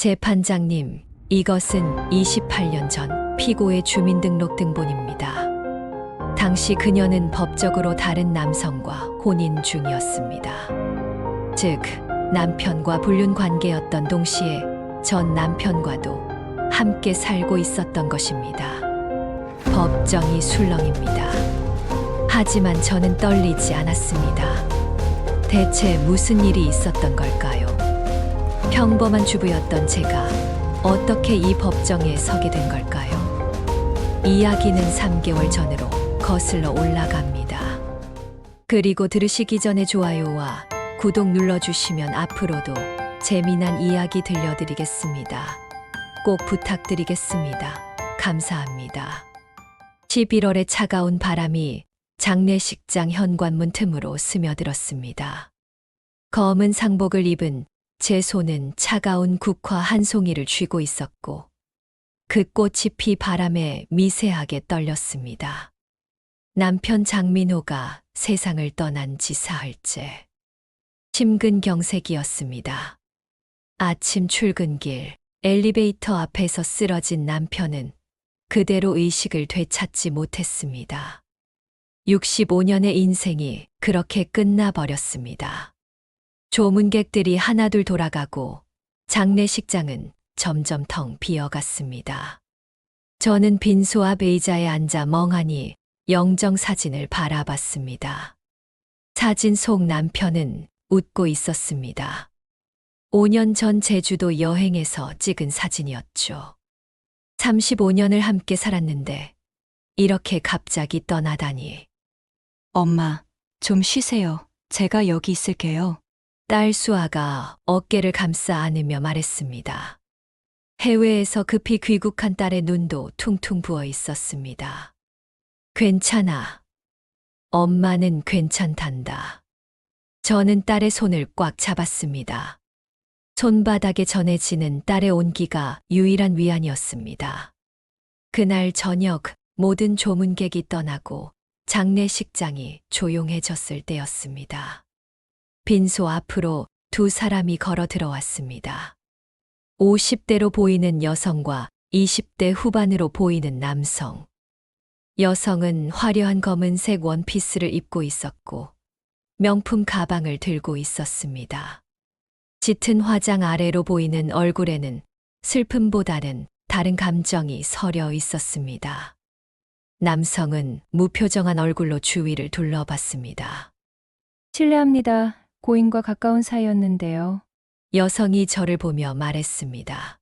재판장님, 이것은 28년 전 피고의 주민등록등본입니다. 당시 그녀는 법적으로 다른 남성과 혼인 중이었습니다. 즉, 남편과 불륜 관계였던 동시에 전 남편과도 함께 살고 있었던 것입니다. 법정이 술렁입니다. 하지만 저는 떨리지 않았습니다. 대체 무슨 일이 있었던 걸까요? 평범한 주부였던 제가 어떻게 이 법정에 서게 된 걸까요? 이야기는 3개월 전으로 거슬러 올라갑니다. 그리고 들으시기 전에 좋아요와 구독 눌러주시면 앞으로도 재미난 이야기 들려드리겠습니다. 꼭 부탁드리겠습니다. 감사합니다. 11월의 차가운 바람이 장례식장 현관문 틈으로 스며들었습니다. 검은 상복을 입은 제 손은 차가운 국화 한 송이를 쥐고 있었고 그 꽃이 피 바람에 미세하게 떨렸습니다. 남편 장민호가 세상을 떠난 지 사흘째. 심근경색이었습니다. 아침 출근길 엘리베이터 앞에서 쓰러진 남편은 그대로 의식을 되찾지 못했습니다. 65년의 인생이 그렇게 끝나버렸습니다. 조문객들이 하나둘 돌아가고 장례식장은 점점 텅 비어갔습니다. 저는 빈소 앞 의자에 앉아 멍하니 영정사진을 바라봤습니다. 사진 속 남편은 웃고 있었습니다. 5년 전 제주도 여행에서 찍은 사진이었죠. 35년을 함께 살았는데 이렇게 갑자기 떠나다니. 엄마, 좀 쉬세요. 제가 여기 있을게요. 딸 수아가 어깨를 감싸 안으며 말했습니다. 해외에서 급히 귀국한 딸의 눈도 퉁퉁 부어 있었습니다. 괜찮아. 엄마는 괜찮단다. 저는 딸의 손을 꽉 잡았습니다. 손바닥에 전해지는 딸의 온기가 유일한 위안이었습니다. 그날 저녁 모든 조문객이 떠나고 장례식장이 조용해졌을 때였습니다. 빈소 앞으로 두 사람이 걸어 들어왔습니다. 50대로 보이는 여성과 20대 후반으로 보이는 남성. 여성은 화려한 검은색 원피스를 입고 있었고 명품 가방을 들고 있었습니다. 짙은 화장 아래로 보이는 얼굴에는 슬픔보다는 다른 감정이 서려 있었습니다. 남성은 무표정한 얼굴로 주위를 둘러봤습니다. 실례합니다. 고인과 가까운 사이였는데요. 여성이 저를 보며 말했습니다.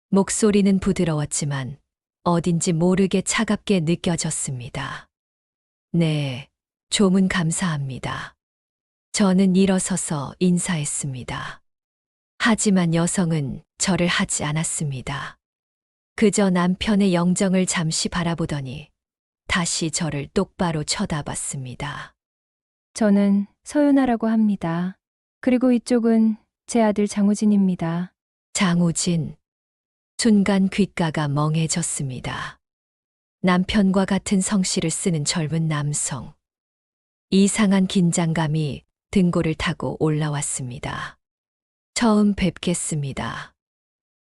목소리는 부드러웠지만 어딘지 모르게 차갑게 느껴졌습니다. 네, 조문 감사합니다. 저는 일어서서 인사했습니다. 하지만 여성은 절을 하지 않았습니다. 그저 남편의 영정을 잠시 바라보더니 다시 저를 똑바로 쳐다봤습니다. 저는 서윤아라고 합니다. 그리고 이쪽은 제 아들 장우진입니다. 장우진. 순간 귓가가 멍해졌습니다. 남편과 같은 성씨를 쓰는 젊은 남성. 이상한 긴장감이 등골을 타고 올라왔습니다. 처음 뵙겠습니다.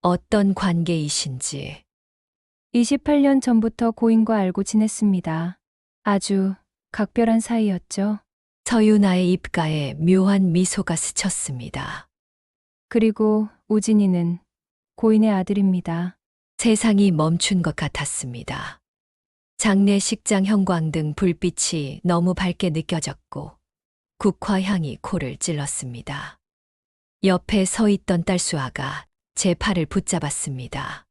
어떤 관계이신지. 28년 전부터 고인과 알고 지냈습니다. 아주 각별한 사이였죠. 서윤아의 입가에 묘한 미소가 스쳤습니다. 그리고 우진이는 고인의 아들입니다. 세상이 멈춘 것 같았습니다. 장례식장 형광등 불빛이 너무 밝게 느껴졌고 국화향이 코를 찔렀습니다. 옆에 서 있던 딸 수아가 제 팔을 붙잡았습니다.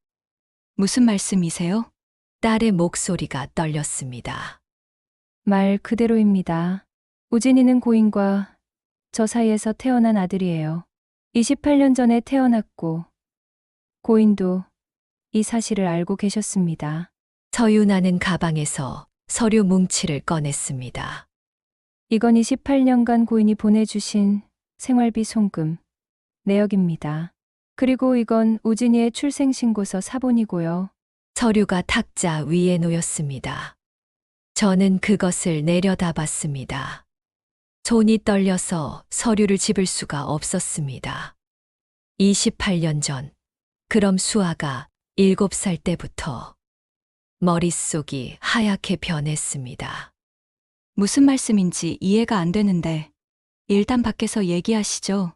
무슨 말씀이세요? 딸의 목소리가 떨렸습니다. 말 그대로입니다. 우진이는 고인과 저 사이에서 태어난 아들이에요. 28년 전에 태어났고 고인도 이 사실을 알고 계셨습니다. 서윤아는 가방에서 서류 뭉치를 꺼냈습니다. 이건 28년간 고인이 보내주신 생활비 송금, 내역입니다. 그리고 이건 우진이의 출생신고서 사본이고요. 서류가 탁자 위에 놓였습니다. 저는 그것을 내려다봤습니다. 손이 떨려서 서류를 집을 수가 없었습니다. 28년 전 그럼 수아가 7살 때부터 머릿속이 하얗게 변했습니다. 무슨 말씀인지 이해가 안 되는데 일단 밖에서 얘기하시죠.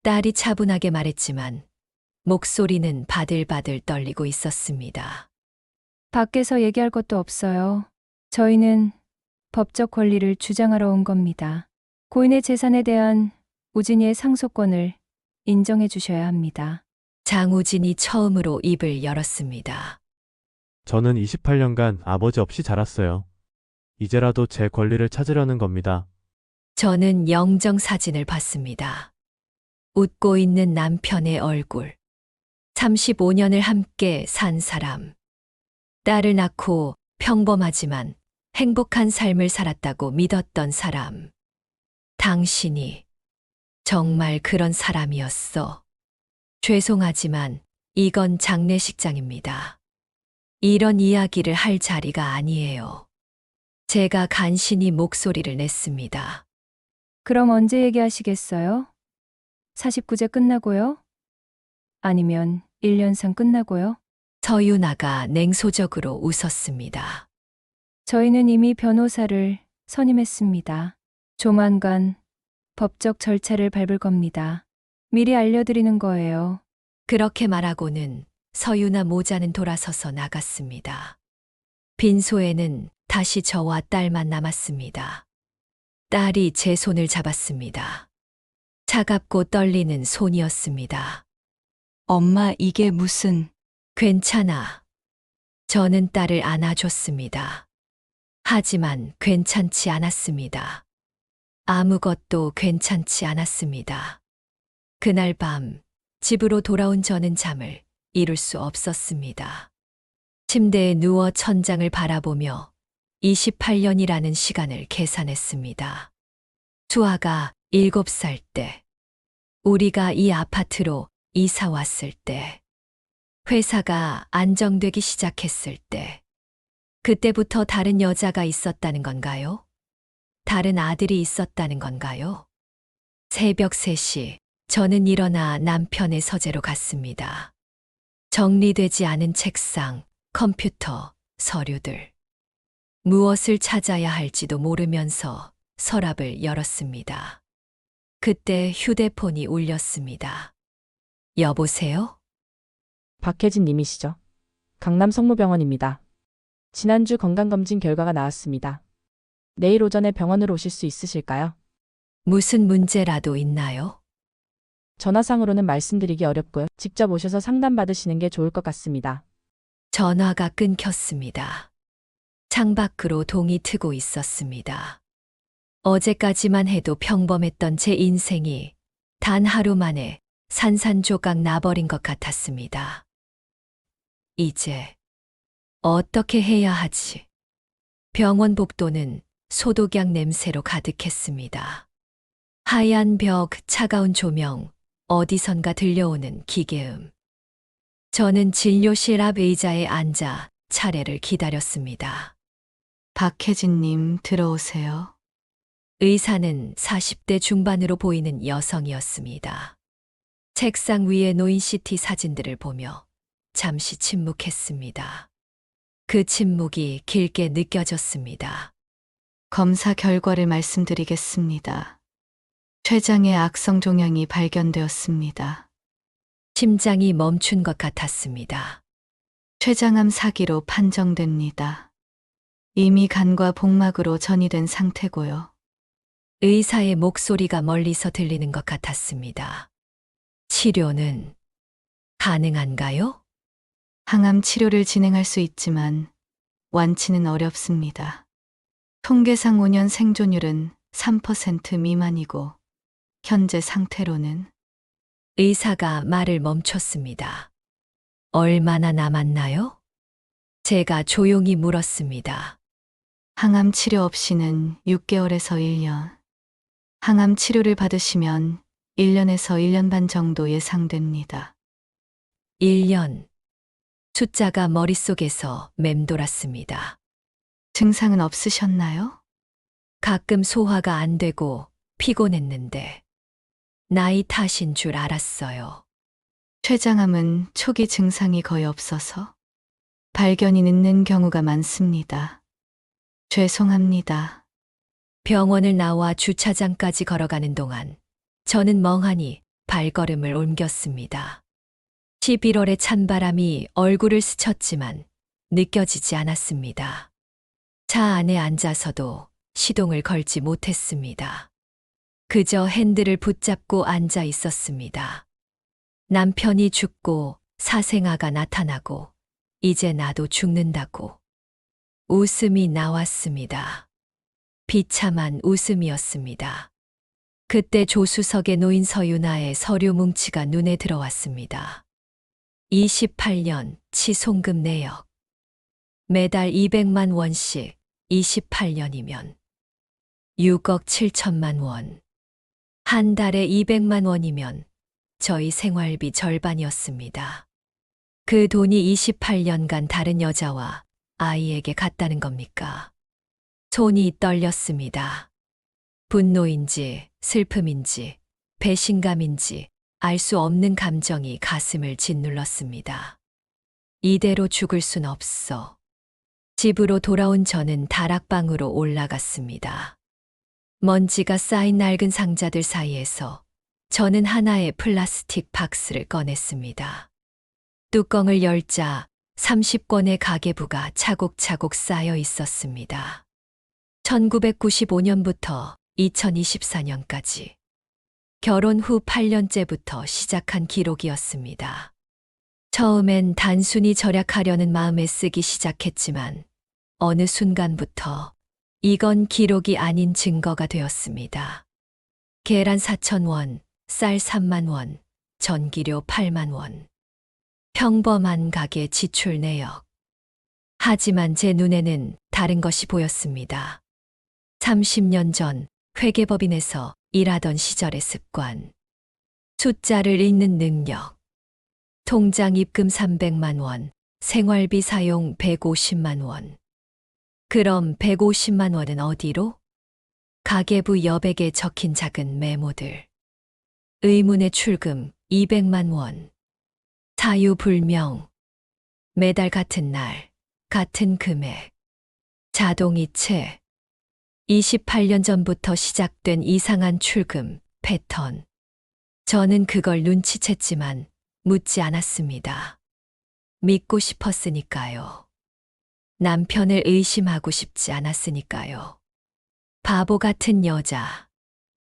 딸이 차분하게 말했지만 목소리는 바들바들 떨리고 있었습니다. 밖에서 얘기할 것도 없어요. 저희는 법적 권리를 주장하러 온 겁니다. 고인의 재산에 대한 우진이의 상속권을 인정해 주셔야 합니다. 장우진이 처음으로 입을 열었습니다. 저는 28년간 아버지 없이 자랐어요. 이제라도 제 권리를 찾으려는 겁니다. 저는 영정 사진을 봤습니다. 웃고 있는 남편의 얼굴. 35년을 함께 산 사람. 딸을 낳고 평범하지만 행복한 삶을 살았다고 믿었던 사람. 당신이 정말 그런 사람이었어. 죄송하지만 이건 장례식장입니다. 이런 이야기를 할 자리가 아니에요. 제가 간신히 목소리를 냈습니다. 그럼 언제 얘기하시겠어요? 49제 끝나고요? 아니면 1년상 끝나고요? 서유나가 냉소적으로 웃었습니다. 저희는 이미 변호사를 선임했습니다. 조만간 법적 절차를 밟을 겁니다. 미리 알려드리는 거예요. 그렇게 말하고는 서유나 모자는 돌아서서 나갔습니다. 빈소에는 다시 저와 딸만 남았습니다. 딸이 제 손을 잡았습니다. 차갑고 떨리는 손이었습니다. 엄마, 이게 무슨... 괜찮아. 저는 딸을 안아줬습니다. 하지만 괜찮지 않았습니다. 아무것도 괜찮지 않았습니다. 그날 밤 집으로 돌아온 저는 잠을 이룰 수 없었습니다. 침대에 누워 천장을 바라보며 28년이라는 시간을 계산했습니다. 수아가 7살 때, 우리가 이 아파트로 이사 왔을 때, 회사가 안정되기 시작했을 때, 그때부터 다른 여자가 있었다는 건가요? 다른 아들이 있었다는 건가요? 새벽 3시, 저는 일어나 남편의 서재로 갔습니다. 정리되지 않은 책상, 컴퓨터, 서류들. 무엇을 찾아야 할지도 모르면서 서랍을 열었습니다. 그때 휴대폰이 울렸습니다. 여보세요? 박혜진 님이시죠? 강남 성모병원입니다. 지난주 건강검진 결과가 나왔습니다. 내일 오전에 병원으로 오실 수 있으실까요? 무슨 문제라도 있나요? 전화상으로는 말씀드리기 어렵고요. 직접 오셔서 상담받으시는 게 좋을 것 같습니다. 전화가 끊겼습니다. 창밖으로 동이 트고 있었습니다. 어제까지만 해도 평범했던 제 인생이 단 하루 만에 산산조각 나버린 것 같았습니다. 이제 어떻게 해야 하지? 병원 복도는 소독약 냄새로 가득했습니다. 하얀 벽, 차가운 조명, 어디선가 들려오는 기계음. 저는 진료실 앞 의자에 앉아 차례를 기다렸습니다. 박혜진님, 들어오세요. 의사는 40대 중반으로 보이는 여성이었습니다. 책상 위에 놓인 CT 사진들을 보며 잠시 침묵했습니다. 그 침묵이 길게 느껴졌습니다. 검사 결과를 말씀드리겠습니다. 췌장의 악성 종양이 발견되었습니다. 심장이 멈춘 것 같았습니다. 췌장암 사기로 판정됩니다. 이미 간과 복막으로 전이된 상태고요. 의사의 목소리가 멀리서 들리는 것 같았습니다. 치료는 가능한가요? 항암 치료를 진행할 수 있지만 완치는 어렵습니다. 통계상 5년 생존율은 3% 미만이고 현재 상태로는 의사가 말을 멈췄습니다. 얼마나 남았나요? 제가 조용히 물었습니다. 항암 치료 없이는 6개월에서 1년. 항암 치료를 받으시면 1년에서 1년 반 정도 예상됩니다. 1년. 숫자가 머릿속에서 맴돌았습니다. 증상은 없으셨나요? 가끔 소화가 안 되고 피곤했는데 나이 탓인 줄 알았어요. 췌장암은 초기 증상이 거의 없어서 발견이 늦는 경우가 많습니다. 죄송합니다. 병원을 나와 주차장까지 걸어가는 동안 저는 멍하니 발걸음을 옮겼습니다. 11월의 찬바람이 얼굴을 스쳤지만 느껴지지 않았습니다. 차 안에 앉아서도 시동을 걸지 못했습니다. 그저 핸들을 붙잡고 앉아 있었습니다. 남편이 죽고 사생아가 나타나고 이제 나도 죽는다고. 웃음이 나왔습니다. 비참한 웃음이었습니다. 그때 조수석에 놓인 서윤아의 서류 뭉치가 눈에 들어왔습니다. 28년 치송금 내역. 매달 200만 원씩 28년이면 6억 7천만 원. 한 달에 200만 원이면 저희 생활비 절반이었습니다. 그 돈이 28년간 다른 여자와 아이에게 갔다는 겁니까? 손이 떨렸습니다. 분노인지 슬픔인지 배신감인지 알 수 없는 감정이 가슴을 짓눌렀습니다. 이대로 죽을 순 없어. 집으로 돌아온 저는 다락방으로 올라갔습니다. 먼지가 쌓인 낡은 상자들 사이에서 저는 하나의 플라스틱 박스를 꺼냈습니다. 뚜껑을 열자 30권의 가계부가 차곡차곡 쌓여 있었습니다. 1995년부터 2024년까지 결혼 후 8년째부터 시작한 기록이었습니다. 처음엔 단순히 절약하려는 마음에 쓰기 시작했지만 어느 순간부터 이건 기록이 아닌 증거가 되었습니다. 계란 4,000원, 쌀 3만 원, 전기료 8만 원. 평범한 가게 지출 내역. 하지만 제 눈에는 다른 것이 보였습니다. 30년 전 회계법인에서 일하던 시절의 습관. 숫자를 읽는 능력. 통장 입금 300만 원, 생활비 사용 150만 원. 그럼 150만 원은 어디로? 가계부 여백에 적힌 작은 메모들. 의문의 출금 200만 원. 사유 불명. 매달 같은 날, 같은 금액. 자동이체. 28년 전부터 시작된 이상한 출금 패턴. 저는 그걸 눈치챘지만 묻지 않았습니다. 믿고 싶었으니까요. 남편을 의심하고 싶지 않았으니까요. 바보 같은 여자.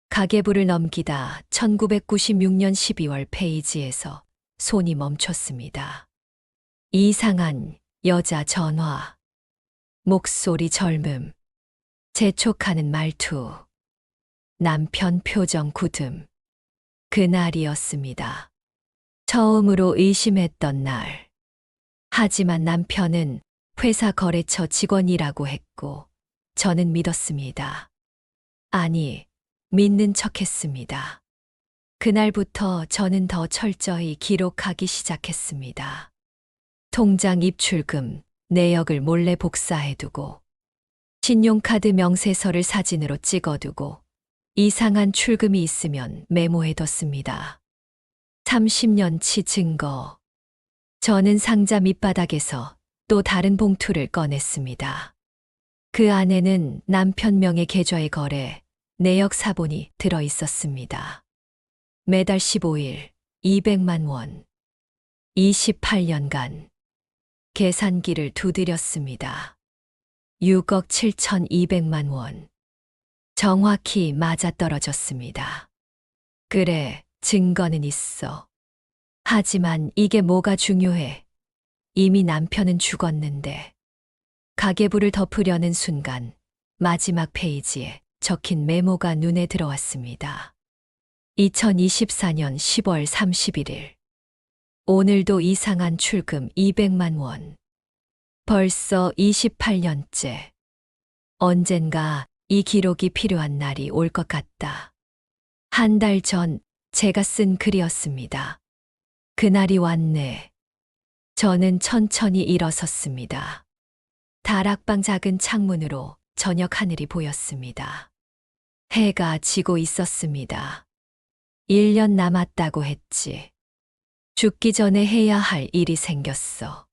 가계부를 넘기다 1996년 12월 페이지에서 손이 멈췄습니다. 이상한 여자 전화. 목소리 젊음. 재촉하는 말투. 남편 표정 굳음. 그날이었습니다. 처음으로 의심했던 날. 하지만 남편은 회사 거래처 직원이라고 했고 저는 믿었습니다. 아니, 믿는 척했습니다. 그날부터 저는 더 철저히 기록하기 시작했습니다. 통장 입출금, 내역을 몰래 복사해두고 신용카드 명세서를 사진으로 찍어두고 이상한 출금이 있으면 메모해뒀습니다. 30년치 증거. 저는 상자 밑바닥에서 또 다른 봉투를 꺼냈습니다. 그 안에는 남편 명의 계좌의 거래, 내역 사본이 들어 있었습니다. 매달 15일, 200만 원. 28년간. 계산기를 두드렸습니다. 6억 7,200만 원. 정확히 맞아떨어졌습니다. 그래, 증거는 있어. 하지만 이게 뭐가 중요해? 이미 남편은 죽었는데. 가계부를 덮으려는 순간 마지막 페이지에 적힌 메모가 눈에 들어왔습니다. 2024년 10월 31일. 오늘도 이상한 출금 200만 원. 벌써 28년째. 언젠가 이 기록이 필요한 날이 올 것 같다. 한 달 전 제가 쓴 글이었습니다. 그날이 왔네. 저는 천천히 일어섰습니다. 다락방 작은 창문으로 저녁 하늘이 보였습니다. 해가 지고 있었습니다. 1년 남았다고 했지. 죽기 전에 해야 할 일이 생겼어.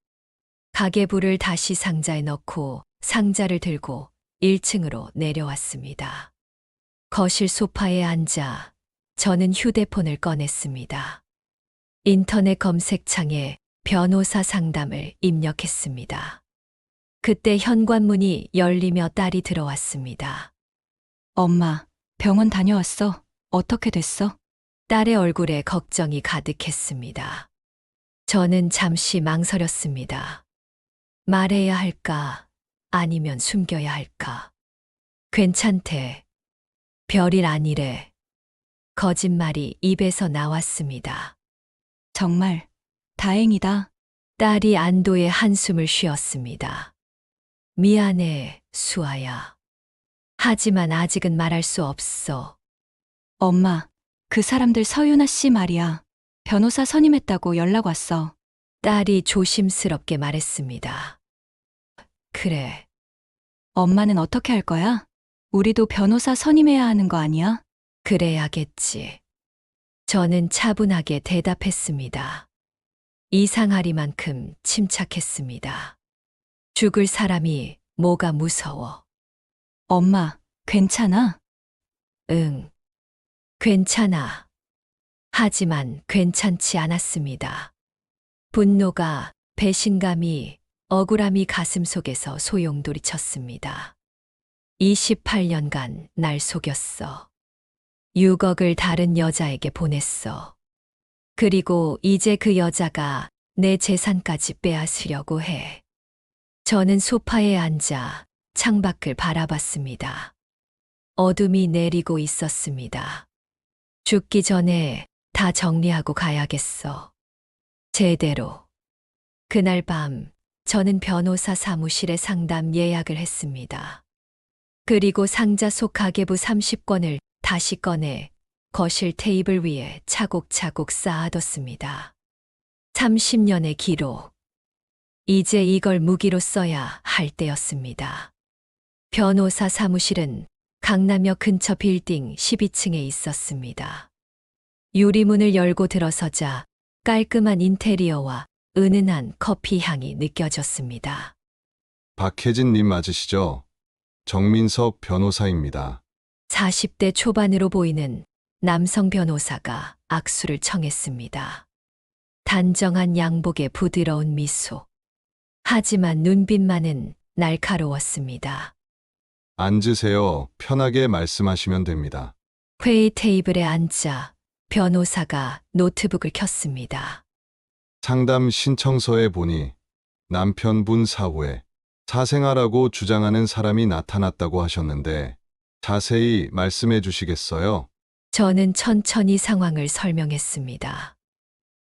가계부를 다시 상자에 넣고 상자를 들고 1층으로 내려왔습니다. 거실 소파에 앉아 저는 휴대폰을 꺼냈습니다. 인터넷 검색창에 변호사 상담을 입력했습니다. 그때 현관문이 열리며 딸이 들어왔습니다. 엄마, 병원 다녀왔어. 어떻게 됐어? 딸의 얼굴에 걱정이 가득했습니다. 저는 잠시 망설였습니다. 말해야 할까? 아니면 숨겨야 할까? 괜찮대. 별일 아니래. 거짓말이 입에서 나왔습니다. 정말 다행이다. 딸이 안도의 한숨을 쉬었습니다. 미안해, 수아야. 하지만 아직은 말할 수 없어. 엄마, 그 사람들 서윤아 씨 말이야. 변호사 선임했다고 연락 왔어. 딸이 조심스럽게 말했습니다. 그래. 엄마는 어떻게 할 거야? 우리도 변호사 선임해야 하는 거 아니야? 그래야겠지. 저는 차분하게 대답했습니다. 이상하리만큼 침착했습니다. 죽을 사람이 뭐가 무서워. 엄마, 괜찮아? 응. 괜찮아. 하지만 괜찮지 않았습니다. 분노가, 배신감이, 억울함이 가슴속에서 소용돌이쳤습니다. 28년간 날 속였어. 6억을 다른 여자에게 보냈어. 그리고 이제 그 여자가 내 재산까지 빼앗으려고 해. 저는 소파에 앉아 창밖을 바라봤습니다. 어둠이 내리고 있었습니다. 죽기 전에 다 정리하고 가야겠어. 제대로. 그날 밤 저는 변호사 사무실에 상담 예약을 했습니다. 그리고 상자 속 가계부 30권을 다시 꺼내 거실 테이블 위에 차곡차곡 쌓아뒀습니다. 30년의 기록. 이제 이걸 무기로 써야 할 때였습니다. 변호사 사무실은 강남역 근처 빌딩 12층에 있었습니다. 유리문을 열고 들어서자 깔끔한 인테리어와 은은한 커피 향이 느껴졌습니다. 박혜진님 맞으시죠? 정민석 변호사입니다. 40대 초반으로 보이는 남성 변호사가 악수를 청했습니다. 단정한 양복에 부드러운 미소. 하지만 눈빛만은 날카로웠습니다. 앉으세요. 편하게 말씀하시면 됩니다. 회의 테이블에 앉자 변호사가 노트북을 켰습니다. 상담 신청서에 보니 남편분 사후에 사생아라고 주장하는 사람이 나타났다고 하셨는데 자세히 말씀해 주시겠어요? 저는 천천히 상황을 설명했습니다.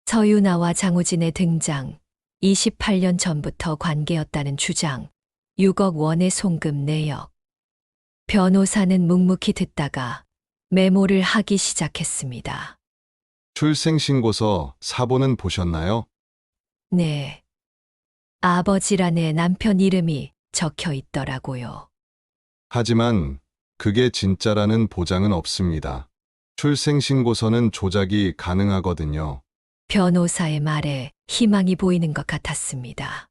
서윤아와 장우진의 등장, 28년 전부터 관계였다는 주장, 6억 원의 송금 내역. 변호사는 묵묵히 듣다가 메모를 하기 시작했습니다. 출생신고서 사본은 보셨나요? 네. 아버지란에 남편 이름이 적혀 있더라고요. 하지만 그게 진짜라는 보장은 없습니다. 출생신고서는 조작이 가능하거든요. 변호사의 말에 희망이 보이는 것 같았습니다.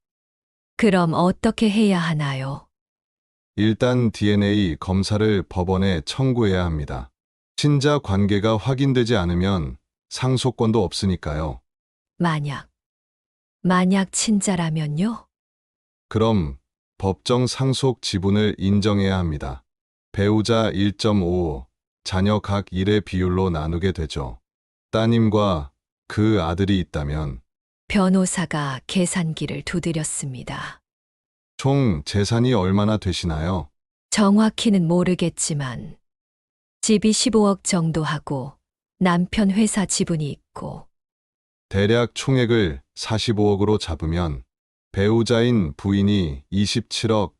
그럼 어떻게 해야 하나요? 일단 DNA 검사를 법원에 청구해야 합니다. 친자 관계가 확인되지 않으면 상속권도 없으니까요. 만약 친자라면요? 그럼 법정 상속 지분을 인정해야 합니다. 배우자 1.5, 자녀 각 1의 비율로 나누게 되죠. 따님과 그 아들이 있다면 변호사가 계산기를 두드렸습니다. 총 재산이 얼마나 되시나요? 정확히는 모르겠지만 집이 15억 정도 하고 남편 회사 지분이 있고 대략 총액을 45억으로 잡으면 배우자인 부인이 27억,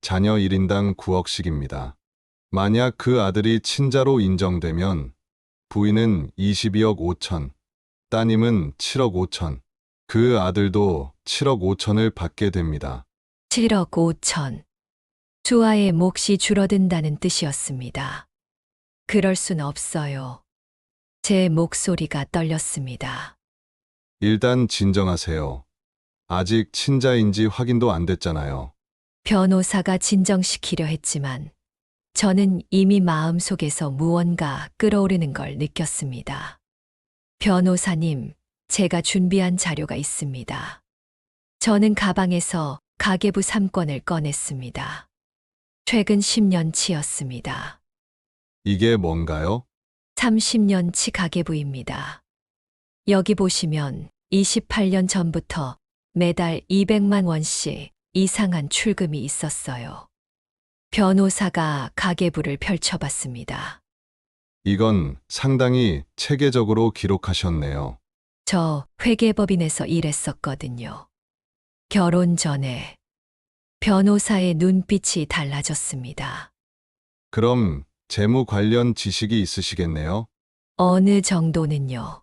자녀 1인당 9억씩입니다. 만약 그 아들이 친자로 인정되면 부인은 22억 5천, 따님은 7억 5천, 그 아들도 7억 5천을 받게 됩니다. 7억 5천. 수아의 몫이 줄어든다는 뜻이었습니다. 그럴 순 없어요. 제 목소리가 떨렸습니다. 일단 진정하세요. 아직 친자인지 확인도 안 됐잖아요. 변호사가 진정시키려 했지만 저는 이미 마음속에서 무언가 끓어오르는 걸 느꼈습니다. 변호사님, 제가 준비한 자료가 있습니다. 저는 가방에서 가계부 3권을 꺼냈습니다. 최근 10년치였습니다. 이게 뭔가요? 30년치 가계부입니다. 여기 보시면 28년 전부터 매달 200만 원씩 이상한 출금이 있었어요. 변호사가 가계부를 펼쳐봤습니다. 이건 상당히 체계적으로 기록하셨네요. 저 회계법인에서 일했었거든요. 결혼 전에 변호사의 눈빛이 달라졌습니다. 그럼 재무 관련 지식이 있으시겠네요? 어느 정도는요.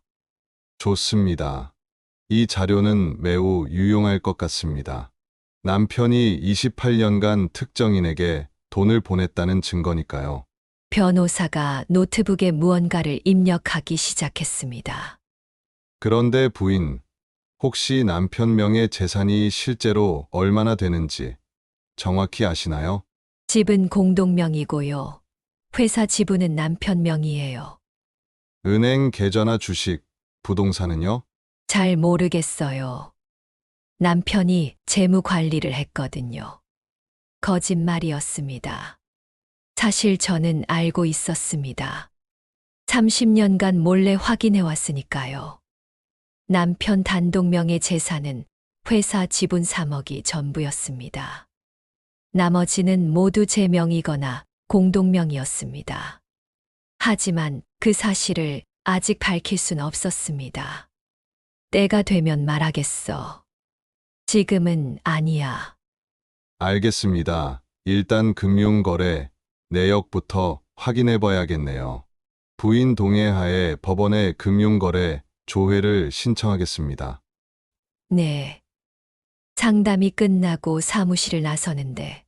좋습니다. 이 자료는 매우 유용할 것 같습니다. 남편이 28년간 특정인에게 돈을 보냈다는 증거니까요. 변호사가 노트북에 무언가를 입력하기 시작했습니다. 그런데 부인, 혹시 남편 명의 재산이 실제로 얼마나 되는지 정확히 아시나요? 집은 공동명이고요. 회사 지분은 남편 명이에요. 은행 계좌나 주식, 부동산은요? 잘 모르겠어요. 남편이 재무 관리를 했거든요. 거짓말이었습니다. 사실 저는 알고 있었습니다. 30년간 몰래 확인해 왔으니까요. 남편 단독명의 재산은 회사 지분 3억이 전부였습니다. 나머지는 모두 제 명이거나 공동명이었습니다. 하지만 그 사실을 아직 밝힐 순 없었습니다. 때가 되면 말하겠어. 지금은 아니야. 알겠습니다. 일단 금융거래 내역부터 확인해 봐야겠네요. 부인 동의하에 법원에 금융거래 조회를 신청하겠습니다. 네. 상담이 끝나고 사무실을 나서는데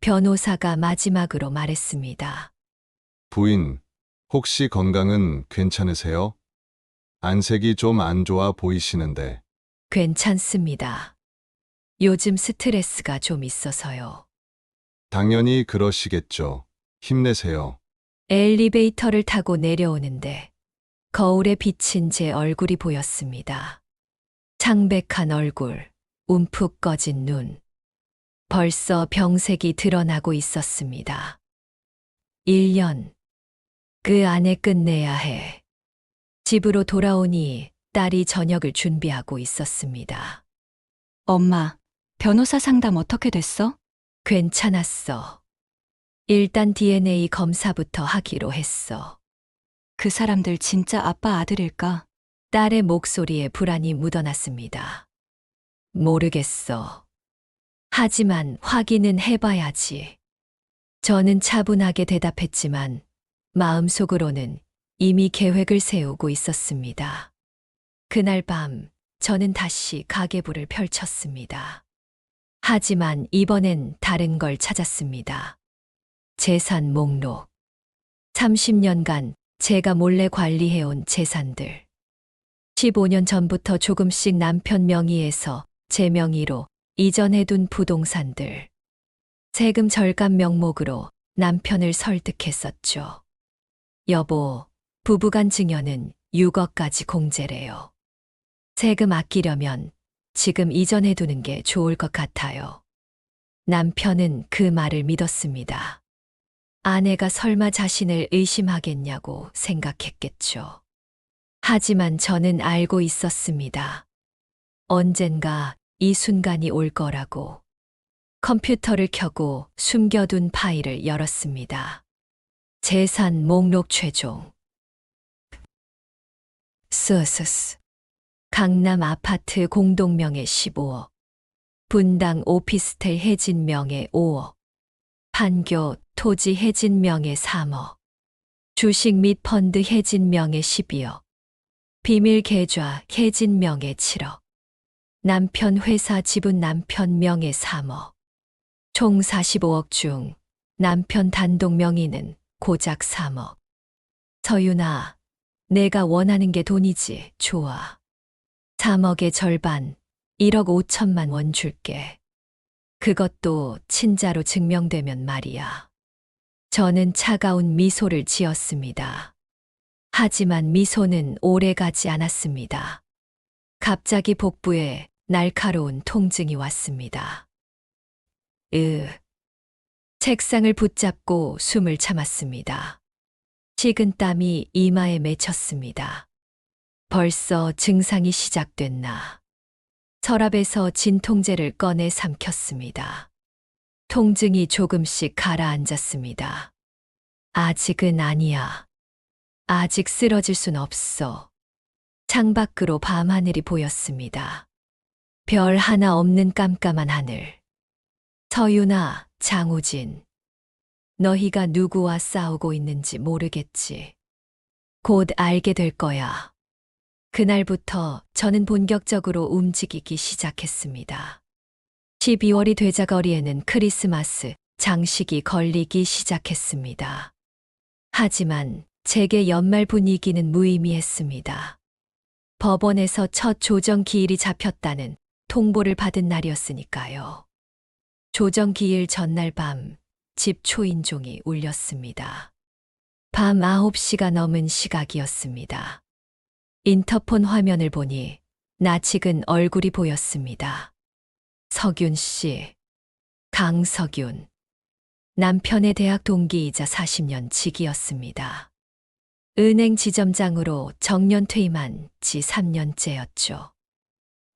변호사가 마지막으로 말했습니다. 부인, 혹시 건강은 괜찮으세요? 안색이 좀 안 좋아 보이시는데. 괜찮습니다. 요즘 스트레스가 좀 있어서요. 당연히 그러시겠죠. 힘내세요. 엘리베이터를 타고 내려오는데 거울에 비친 제 얼굴이 보였습니다. 창백한 얼굴, 움푹 꺼진 눈. 벌써 병색이 드러나고 있었습니다. 1년. 그 안에 끝내야 해. 집으로 돌아오니 딸이 저녁을 준비하고 있었습니다. 엄마, 변호사 상담 어떻게 됐어? 괜찮았어. 일단 DNA 검사부터 하기로 했어. 그 사람들 진짜 아빠 아들일까? 딸의 목소리에 불안이 묻어났습니다. 모르겠어. 하지만 확인은 해봐야지. 저는 차분하게 대답했지만 마음속으로는 이미 계획을 세우고 있었습니다. 그날 밤 저는 다시 가계부를 펼쳤습니다. 하지만 이번엔 다른 걸 찾았습니다. 재산 목록. 30년간 제가 몰래 관리해온 재산들. 15년 전부터 조금씩 남편 명의에서 제 명의로 이전해둔 부동산들. 세금 절감 명목으로 남편을 설득했었죠. 여보, 부부간 증여는 6억까지 공제래요. 세금 아끼려면 지금 이전해두는 게 좋을 것 같아요. 남편은 그 말을 믿었습니다. 아내가 설마 자신을 의심하겠냐고 생각했겠죠. 하지만 저는 알고 있었습니다. 언젠가 이 순간이 올 거라고. 컴퓨터를 켜고 숨겨둔 파일을 열었습니다. 재산 목록 최종. 스스스. 강남 아파트 공동명의 15억. 분당 오피스텔 해진명의 5억. 판교 토지 해진명의 3억. 주식 및 펀드 해진명의 12억. 비밀 계좌 해진명의 7억. 남편 회사 지분 남편 명의 3억. 총 45억 중 남편 단독 명의는 고작 3억. 서윤아, 내가 원하는 게 돈이지. 좋아. 3억의 절반, 1억 5천만 원 줄게. 그것도 친자로 증명되면 말이야. 저는 차가운 미소를 지었습니다. 하지만 미소는 오래 가지 않았습니다. 갑자기 복부에 날카로운 통증이 왔습니다. 책상을 붙잡고 숨을 참았습니다. 식은 땀이 이마에 맺혔습니다. 벌써 증상이 시작됐나. 서랍에서 진통제를 꺼내 삼켰습니다. 통증이 조금씩 가라앉았습니다. 아직은 아니야. 아직 쓰러질 순 없어. 창밖으로 밤하늘이 보였습니다. 별 하나 없는 깜깜한 하늘. 서윤아, 장우진. 너희가 누구와 싸우고 있는지 모르겠지. 곧 알게 될 거야. 그날부터 저는 본격적으로 움직이기 시작했습니다. 12월이 되자 거리에는 크리스마스 장식이 걸리기 시작했습니다. 하지만 제게 연말 분위기는 무의미했습니다. 법원에서 첫 조정기일이 잡혔다는 통보를 받은 날이었으니까요. 조정기일 전날 밤 집 초인종이 울렸습니다. 밤 9시가 넘은 시각이었습니다. 인터폰 화면을 보니 낯익은 얼굴이 보였습니다. 석윤 씨, 강석윤. 남편의 대학 동기이자 40년 직이었습니다. 은행 지점장으로 정년 퇴임한 지 3년째였죠.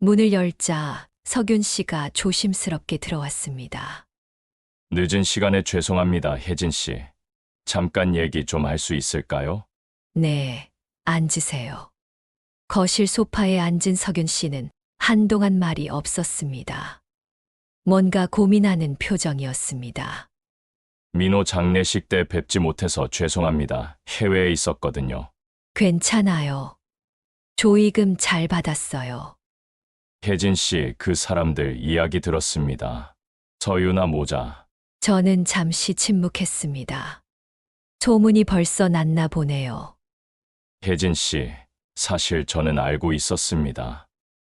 문을 열자 석윤 씨가 조심스럽게 들어왔습니다. 늦은 시간에 죄송합니다, 혜진 씨. 잠깐 얘기 좀 할 수 있을까요? 네, 앉으세요. 거실 소파에 앉은 석윤 씨는 한동안 말이 없었습니다. 뭔가 고민하는 표정이었습니다. 민호 장례식 때 뵙지 못해서 죄송합니다. 해외에 있었거든요. 괜찮아요. 조의금 잘 받았어요. 혜진 씨, 그 사람들 이야기 들었습니다. 서유나 모자. 저는 잠시 침묵했습니다. 소문이 벌써 났나 보네요. 혜진 씨, 사실 저는 알고 있었습니다.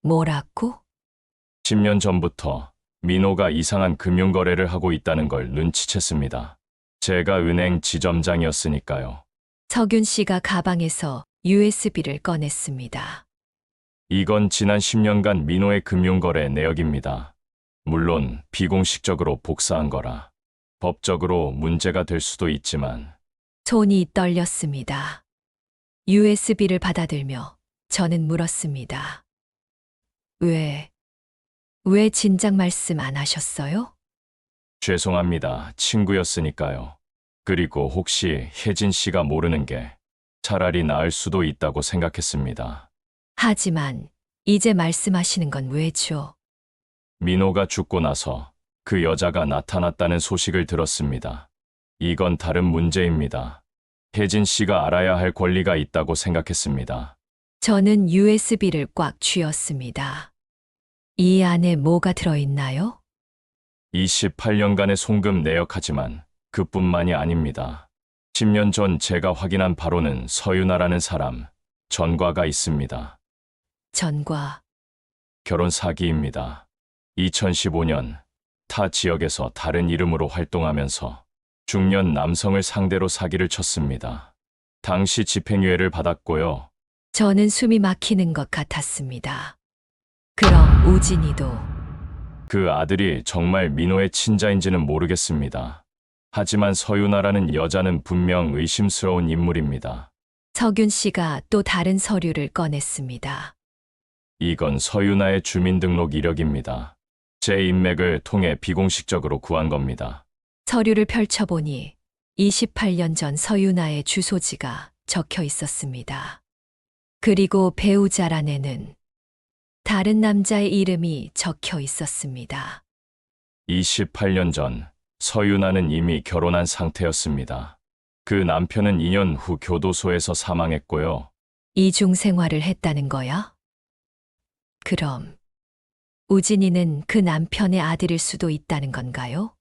뭐라고? 10년 전부터 민호가 이상한 금융거래를 하고 있다는 걸 눈치챘습니다. 제가 은행 지점장이었으니까요. 석윤 씨가 가방에서 USB를 꺼냈습니다. 이건 지난 10년간 민호의 금융거래 내역입니다. 물론 비공식적으로 복사한 거라 법적으로 문제가 될 수도 있지만 손이 떨렸습니다. USB를 받아들며 저는 물었습니다. 왜 진작 말씀 안 하셨어요? 죄송합니다. 친구였으니까요. 그리고 혹시 혜진 씨가 모르는 게 차라리 나을 수도 있다고 생각했습니다. 하지만 이제 말씀하시는 건 왜죠? 민호가 죽고 나서 그 여자가 나타났다는 소식을 들었습니다. 이건 다른 문제입니다. 혜진 씨가 알아야 할 권리가 있다고 생각했습니다. 저는 USB를 꽉 쥐었습니다. 이 안에 뭐가 들어있나요? 28년간의 송금 내역하지만 그뿐만이 아닙니다. 10년 전 제가 확인한 바로는 서유나라는 사람, 전과가 있습니다. 전과. 결혼 사기입니다. 2015년 타 지역에서 다른 이름으로 활동하면서 중년 남성을 상대로 사기를 쳤습니다. 당시 집행유예를 받았고요. 저는 숨이 막히는 것 같았습니다. 그럼 우진이도 그 아들이 정말 민호의 친자인지는 모르겠습니다. 하지만 서유나라는 여자는 분명 의심스러운 인물입니다. 석윤 씨가 또 다른 서류를 꺼냈습니다. 이건 서유나의 주민등록 이력입니다. 제 인맥을 통해 비공식적으로 구한 겁니다. 서류를 펼쳐보니 28년 전 서유나의 주소지가 적혀 있었습니다. 그리고 배우자란에는 다른 남자의 이름이 적혀 있었습니다. 28년 전 서유나는 이미 결혼한 상태였습니다. 그 남편은 2년 후 교도소에서 사망했고요. 이중 생활을 했다는 거야? 그럼 우진이는 그 남편의 아들일 수도 있다는 건가요?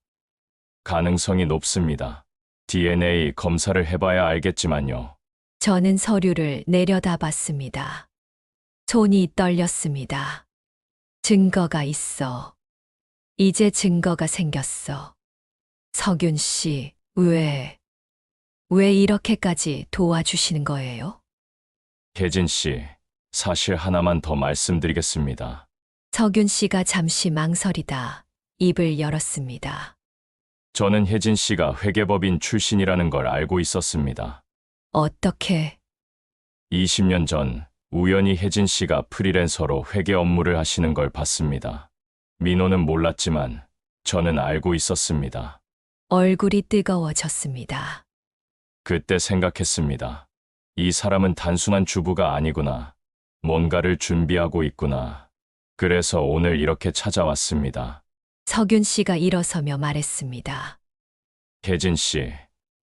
가능성이 높습니다. DNA 검사를 해봐야 알겠지만요. 저는 서류를 내려다봤습니다. 손이 떨렸습니다. 증거가 있어. 이제 증거가 생겼어. 석윤 씨, 왜 이렇게까지 도와주시는 거예요? 혜진 씨, 사실 하나만 더 말씀드리겠습니다. 석윤 씨가 잠시 망설이다 입을 열었습니다. 저는 혜진 씨가 회계법인 출신이라는 걸 알고 있었습니다. 어떻게? 20년 전 우연히 혜진 씨가 프리랜서로 회계 업무를 하시는 걸 봤습니다. 민호는 몰랐지만 저는 알고 있었습니다. 얼굴이 뜨거워졌습니다. 그때 생각했습니다. 이 사람은 단순한 주부가 아니구나. 뭔가를 준비하고 있구나. 그래서 오늘 이렇게 찾아왔습니다. 석윤 씨가 일어서며 말했습니다. 혜진 씨,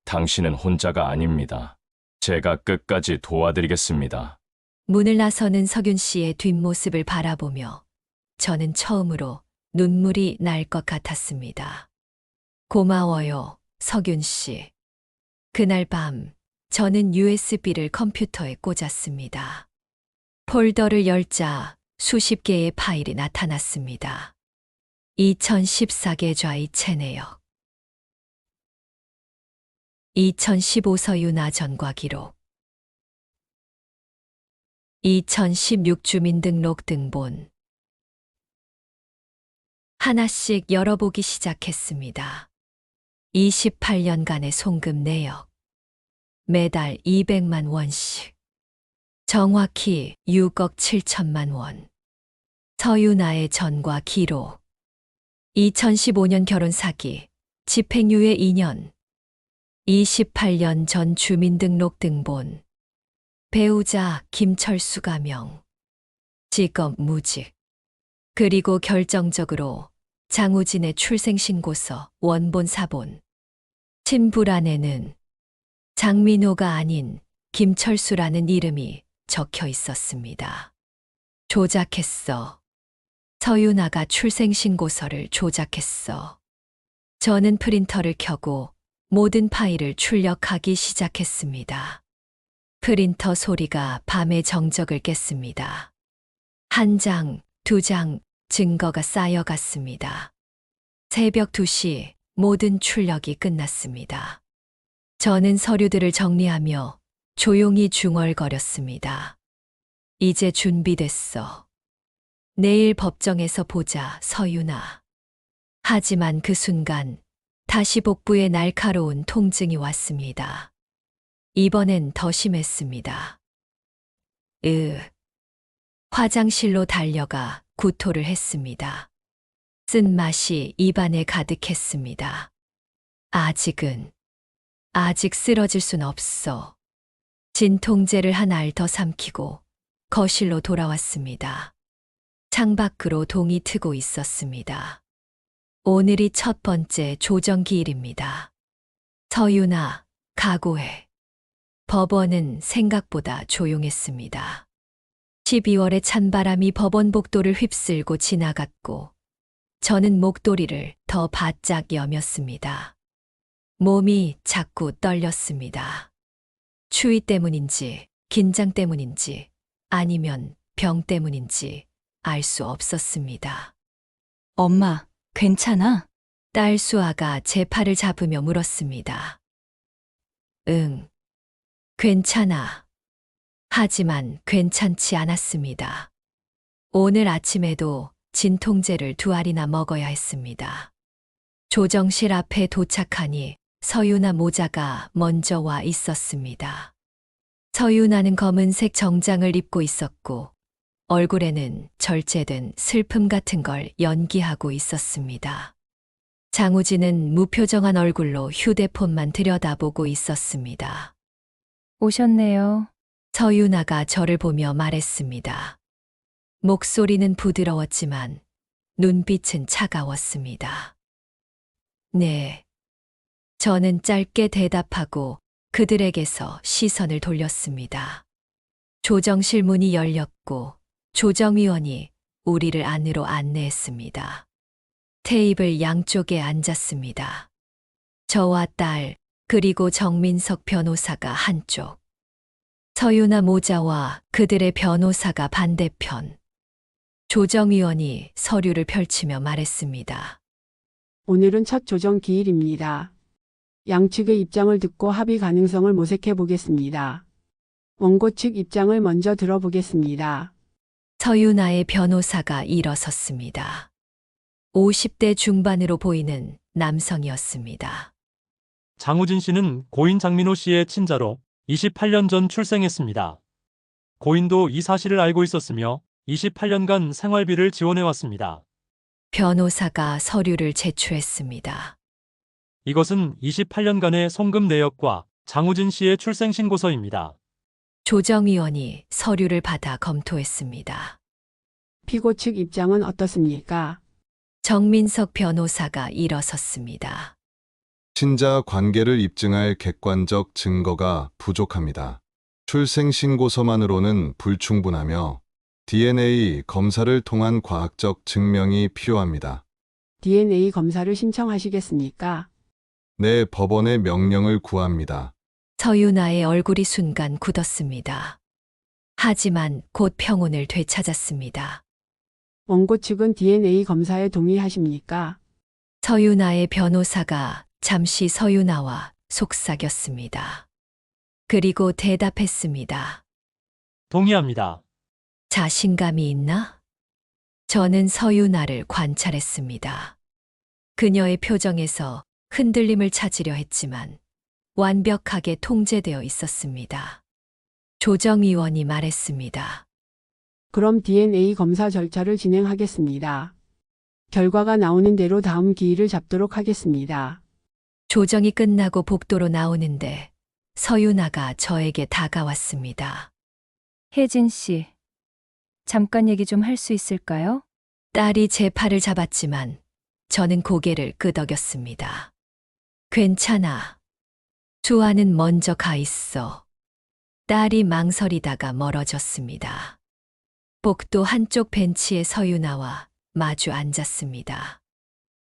당신은 혼자가 아닙니다. 제가 끝까지 도와드리겠습니다. 문을 나서는 석윤 씨의 뒷모습을 바라보며 저는 처음으로 눈물이 날 것 같았습니다. 고마워요, 석윤 씨. 그날 밤 저는 USB를 컴퓨터에 꽂았습니다. 폴더를 열자 수십 개의 파일이 나타났습니다. 2014개 좌이체내역, 2015 서윤아 전과 기록, 2016 주민등록 등본. 하나씩 열어보기 시작했습니다. 28년간의 송금 내역. 매달 200만 원씩. 정확히 6억 7천만 원. 서윤아의 전과 기록. 2015년 결혼 사기, 집행유예 2년. 28년 전 주민등록 등본. 배우자 김철수 가명. 직업 무직. 그리고 결정적으로 장우진의 출생신고서 원본 사본. 친불 안에는 장민호가 아닌 김철수라는 이름이 적혀 있었습니다. 조작했어. 서윤아가 출생신고서를 조작했어. 저는 프린터를 켜고 모든 파일을 출력하기 시작했습니다. 프린터 소리가 밤의 정적을 깼습니다. 한 장, 두 장, 증거가 쌓여갔습니다. 새벽 2시 모든 출력이 끝났습니다. 저는 서류들을 정리하며 조용히 중얼거렸습니다. 이제 준비됐어. 내일 법정에서 보자, 서윤아. 하지만 그 순간 다시 복부에 날카로운 통증이 왔습니다. 이번엔 더 심했습니다. 화장실로 달려가 구토를 했습니다. 쓴맛이 입안에 가득했습니다. 아직 쓰러질 순 없어. 진통제를 한 알 더 삼키고 거실로 돌아왔습니다. 창밖으로 동이 트고 있었습니다. 오늘이 첫 번째 조정기일입니다. 서윤아, 각오해. 법원은 생각보다 조용했습니다. 12월의 찬바람이 법원 복도를 휩쓸고 지나갔고 저는 목도리를 더 바짝 여몄습니다. 몸이 자꾸 떨렸습니다. 추위 때문인지 긴장 때문인지 아니면 병 때문인지 알 수 없었습니다. 엄마, 괜찮아? 딸 수아가 제 팔을 잡으며 물었습니다. 응, 괜찮아. 하지만 괜찮지 않았습니다. 오늘 아침에도 진통제를 2알이나 먹어야 했습니다. 조정실 앞에 도착하니 서윤아 모자가 먼저 와 있었습니다. 서윤아는 검은색 정장을 입고 있었고 얼굴에는 절제된 슬픔 같은 걸 연기하고 있었습니다. 장우진은 무표정한 얼굴로 휴대폰만 들여다보고 있었습니다. 오셨네요. 서윤아가 저를 보며 말했습니다. 목소리는 부드러웠지만 눈빛은 차가웠습니다. 네. 저는 짧게 대답하고 그들에게서 시선을 돌렸습니다. 조정실 문이 열렸고 조정위원이 우리를 안으로 안내했습니다. 테이블 양쪽에 앉았습니다. 저와 딸, 그리고 정민석 변호사가 한쪽. 서유나 모자와 그들의 변호사가 반대편. 조정위원이 서류를 펼치며 말했습니다. 오늘은 첫 조정 기일입니다. 양측의 입장을 듣고 합의 가능성을 모색해 보겠습니다. 원고 측 입장을 먼저 들어보겠습니다. 서유나의 변호사가 일어섰습니다. 50대 중반으로 보이는 남성이었습니다. 장우진 씨는 고인 장민호 씨의 친자로 28년 전 출생했습니다. 고인도 이 사실을 알고 있었으며 28년간 생활비를 지원해왔습니다. 변호사가 서류를 제출했습니다. 이것은 28년간의 송금 내역과 장우진 씨의 출생신고서입니다. 조정위원이 서류를 받아 검토했습니다. 피고 측 입장은 어떻습니까? 정민석 변호사가 일어섰습니다. 친자 관계를 입증할 객관적 증거가 부족합니다. 출생신고서만으로는 불충분하며 DNA 검사를 통한 과학적 증명이 필요합니다. DNA 검사를 신청하시겠습니까? 네, 법원의 명령을 구합니다. 서유나의 얼굴이 순간 굳었습니다. 하지만 곧 평온을 되찾았습니다. 원고 측은 DNA 검사에 동의하십니까? 서유나의 변호사가 잠시 서유나와 속삭였습니다. 그리고 대답했습니다. 동의합니다. 자신감이 있나? 저는 서유나를 관찰했습니다. 그녀의 표정에서 흔들림을 찾으려 했지만 완벽하게 통제되어 있었습니다. 조정위원이 말했습니다. 그럼 DNA 검사 절차를 진행하겠습니다. 결과가 나오는 대로 다음 기일을 잡도록 하겠습니다. 조정이 끝나고 복도로 나오는데 서유나가 저에게 다가왔습니다. 혜진 씨, 잠깐 얘기 좀 할 수 있을까요? 딸이 제 팔을 잡았지만 저는 고개를 끄덕였습니다. 괜찮아. 주아는 먼저 가 있어. 딸이 망설이다가 멀어졌습니다. 복도 한쪽 벤치에 서유나와 마주 앉았습니다.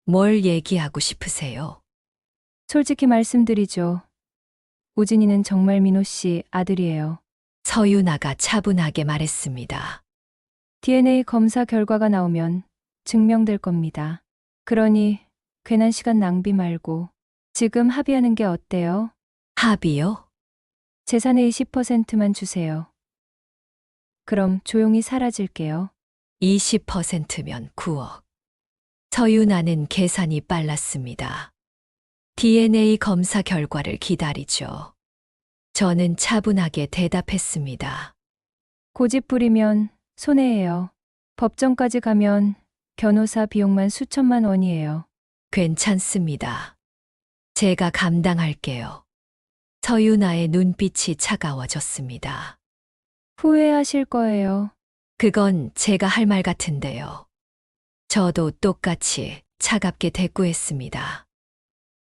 뭘 얘기하고 싶으세요? 솔직히 말씀드리죠. 우진이는 정말 민호 씨 아들이에요. 서유나가 차분하게 말했습니다. DNA 검사 결과가 나오면 증명될 겁니다. 그러니 괜한 시간 낭비 말고 지금 합의하는 게 어때요? 합의요? 재산의 20%만 주세요. 그럼 조용히 사라질게요. 20%면 9억. 서유나는 계산이 빨랐습니다. DNA 검사 결과를 기다리죠. 저는 차분하게 대답했습니다. 고집 부리면 손해예요. 법정까지 가면 변호사 비용만 수천만 원이에요. 괜찮습니다. 제가 감당할게요. 서유나의 눈빛이 차가워졌습니다. 후회하실 거예요. 그건 제가 할 말 같은데요. 저도 똑같이 차갑게 대꾸했습니다.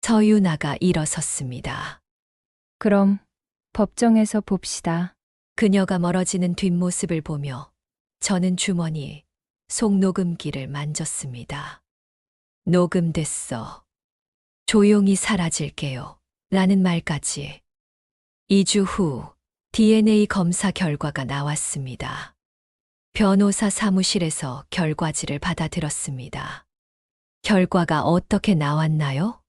서유나가 일어섰습니다. 그럼 법정에서 봅시다. 그녀가 멀어지는 뒷모습을 보며 저는 주머니 속녹음기를 만졌습니다. 녹음됐어. 조용히 사라질게요. 라는 말까지. 2주 후 DNA 검사 결과가 나왔습니다. 변호사 사무실에서 결과지를 받아들었습니다. 결과가 어떻게 나왔나요?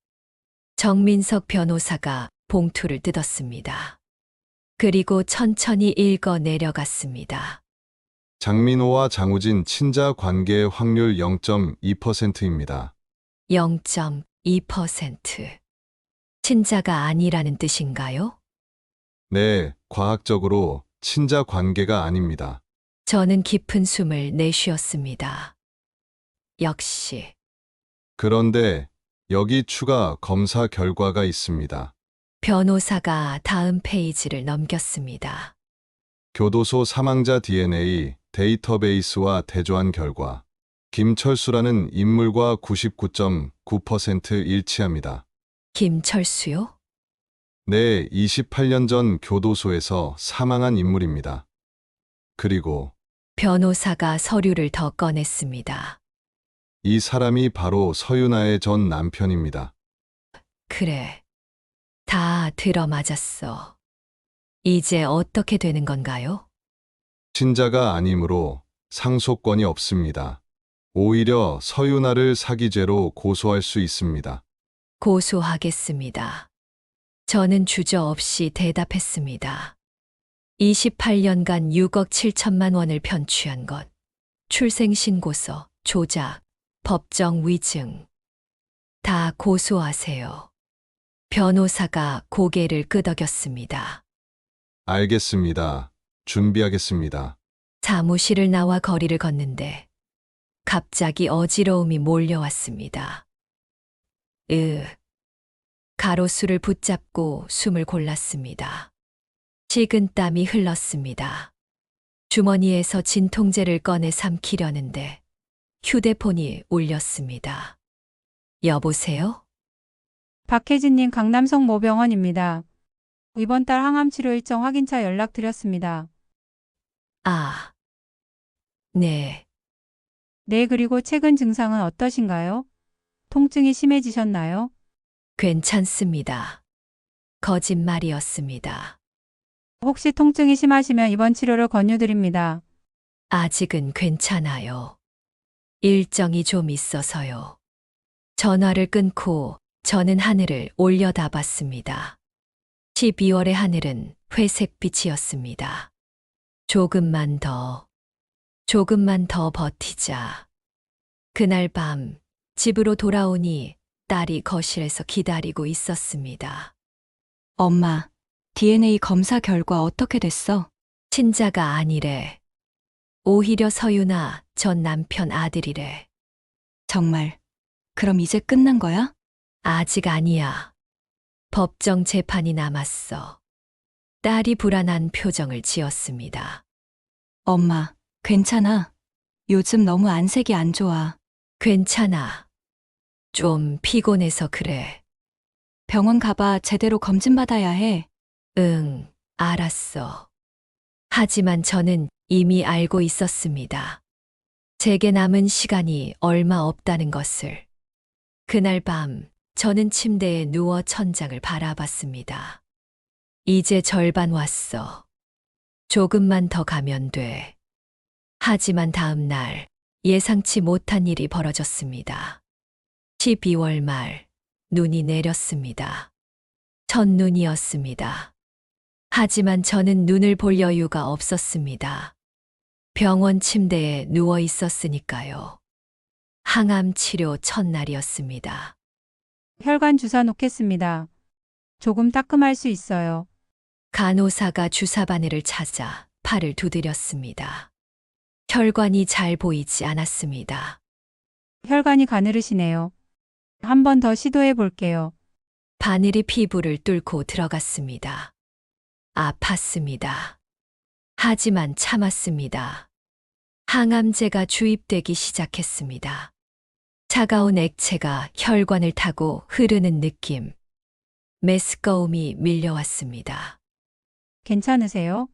정민석 변호사가 봉투를 뜯었습니다. 그리고 천천히 읽어 내려갔습니다. 장민호와 장우진 친자 관계의 확률 0.2%입니다. 0.2%. 친자가 아니라는 뜻인가요? 네, 과학적으로 친자 관계가 아닙니다. 저는 깊은 숨을 내쉬었습니다. 역시 그런데 여기 추가 검사 결과가 있습니다. 변호사가 다음 페이지를 넘겼습니다. 교도소 사망자 DNA 데이터베이스와 대조한 결과 김철수라는 인물과 99.9% 일치합니다. 김철수요? 네, 28년 전 교도소에서 사망한 인물입니다. 그리고 변호사가 서류를 더 꺼냈습니다. 이 사람이 바로 서유나의 전 남편입니다. 그래. 다 들어맞았어. 이제 어떻게 되는 건가요? 친자가 아니므로 상속권이 없습니다. 오히려 서윤아를 사기죄로 고소할 수 있습니다. 고소하겠습니다. 저는 주저없이 대답했습니다. 28년간 6억 7천만 원을 편취한 것, 출생신고서, 조작, 법정 위증. 다 고소하세요. 변호사가 고개를 끄덕였습니다. 알겠습니다. 준비하겠습니다. 사무실을 나와 거리를 걷는데 갑자기 어지러움이 몰려왔습니다. 가로수를 붙잡고 숨을 골랐습니다. 식은땀이 흘렀습니다. 주머니에서 진통제를 꺼내 삼키려는데 휴대폰이 울렸습니다. 여보세요? 박혜진님 강남성 모병원입니다. 이번 달 항암 치료 일정 확인차 연락드렸습니다. 아, 네. 네, 그리고 최근 증상은 어떠신가요? 통증이 심해지셨나요? 괜찮습니다. 거짓말이었습니다. 혹시 통증이 심하시면 입원 치료를 권유드립니다. 아직은 괜찮아요. 일정이 좀 있어서요. 전화를 끊고 저는 하늘을 올려다봤습니다. 12월의 하늘은 회색빛이었습니다. 조금만 더 버티자. 그날 밤 집으로 돌아오니 딸이 거실에서 기다리고 있었습니다. 엄마, DNA 검사 결과 어떻게 됐어? 친자가 아니래. 오히려 서윤아 전 남편 아들이래. 정말. 그럼 이제 끝난 거야? 아직 아니야. 법정 재판이 남았어. 딸이 불안한 표정을 지었습니다. 엄마, 괜찮아. 요즘 너무 안색이 안 좋아. 괜찮아. 좀 피곤해서 그래. 병원 가봐. 제대로 검진받아야 해. 응, 알았어. 하지만 저는 이미 알고 있었습니다. 제게 남은 시간이 얼마 없다는 것을. 그날 밤 저는 침대에 누워 천장을 바라봤습니다. 이제 절반 왔어. 조금만 더 가면 돼. 하지만 다음 날 예상치 못한 일이 벌어졌습니다. 12월 말 눈이 내렸습니다. 첫눈이었습니다. 하지만 저는 눈을 볼 여유가 없었습니다. 병원 침대에 누워 있었으니까요. 항암 치료 첫날이었습니다. 혈관 주사 놓겠습니다. 조금 따끔할 수 있어요. 간호사가 주사 바늘을 찾아 팔을 두드렸습니다. 혈관이 잘 보이지 않았습니다. 혈관이 가늘으시네요. 한 번 더 시도해 볼게요. 바늘이 피부를 뚫고 들어갔습니다. 아팠습니다. 하지만 참았습니다. 항암제가 주입되기 시작했습니다. 차가운 액체가 혈관을 타고 흐르는 느낌. 메스꺼움이 밀려왔습니다. 괜찮으세요?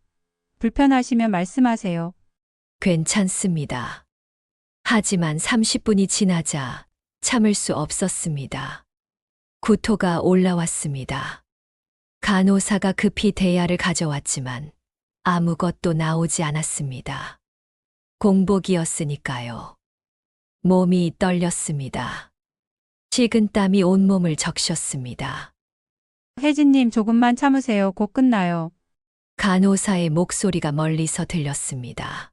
불편하시면 말씀하세요. 괜찮습니다. 하지만 30분이 지나자 참을 수 없었습니다. 구토가 올라왔습니다. 간호사가 급히 대야를 가져왔지만 아무것도 나오지 않았습니다. 공복이었으니까요. 몸이 떨렸습니다. 식은땀이 온몸을 적셨습니다. 혜진님 조금만 참으세요. 곧 끝나요. 간호사의 목소리가 멀리서 들렸습니다.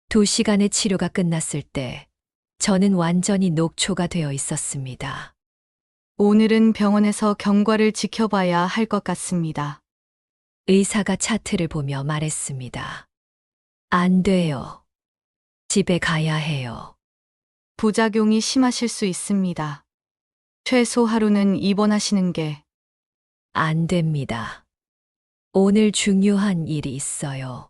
2시간의 치료가 끝났을 때 저는 완전히 녹초가 되어 있었습니다. 오늘은 병원에서 경과를 지켜봐야 할 것 같습니다. 의사가 차트를 보며 말했습니다. 안 돼요. 집에 가야 해요. 부작용이 심하실 수 있습니다. 최소 하루는 입원하시는 게. 안 됩니다. 오늘 중요한 일이 있어요.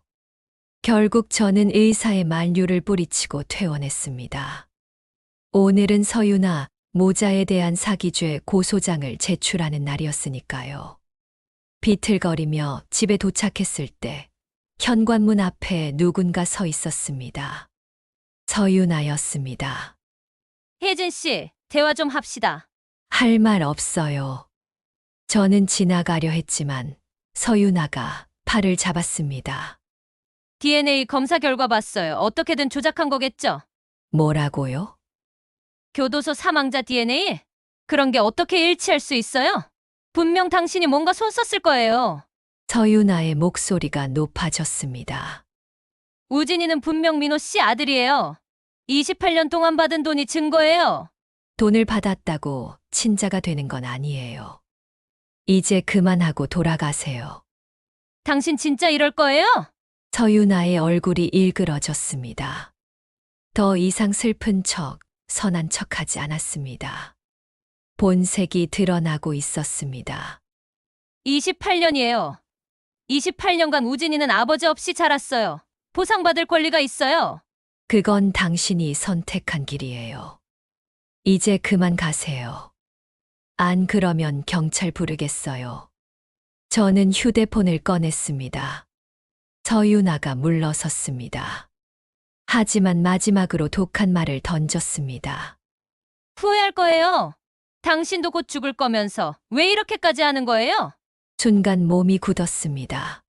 결국 저는 의사의 만류를 뿌리치고 퇴원했습니다. 오늘은 서윤아 모자에 대한 사기죄 고소장을 제출하는 날이었으니까요. 비틀거리며 집에 도착했을 때 현관문 앞에 누군가 서 있었습니다. 서윤아였습니다. 혜진 씨, 대화 좀 합시다. 할 말 없어요. 저는 지나가려 했지만 서윤아가 팔을 잡았습니다. DNA 검사 결과 봤어요. 어떻게든 조작한 거겠죠? 뭐라고요? 교도소 사망자 DNA? 그런 게 어떻게 일치할 수 있어요? 분명 당신이 뭔가 손 썼을 거예요. 서유나의 목소리가 높아졌습니다. 우진이는 분명 민호 씨 아들이에요. 28년 동안 받은 돈이 증거예요. 돈을 받았다고 친자가 되는 건 아니에요. 이제 그만하고 돌아가세요. 당신 진짜 이럴 거예요? 서유나의 얼굴이 일그러졌습니다. 더 이상 슬픈 척, 선한 척하지 않았습니다. 본색이 드러나고 있었습니다. 28년이에요. 28년간 우진이는 아버지 없이 자랐어요. 보상받을 권리가 있어요. 그건 당신이 선택한 길이에요. 이제 그만 가세요. 안 그러면 경찰 부르겠어요. 저는 휴대폰을 꺼냈습니다. 서유나가 물러섰습니다. 하지만 마지막으로 독한 말을 던졌습니다. 후회할 거예요. 당신도 곧 죽을 거면서 왜 이렇게까지 하는 거예요? 순간 몸이 굳었습니다.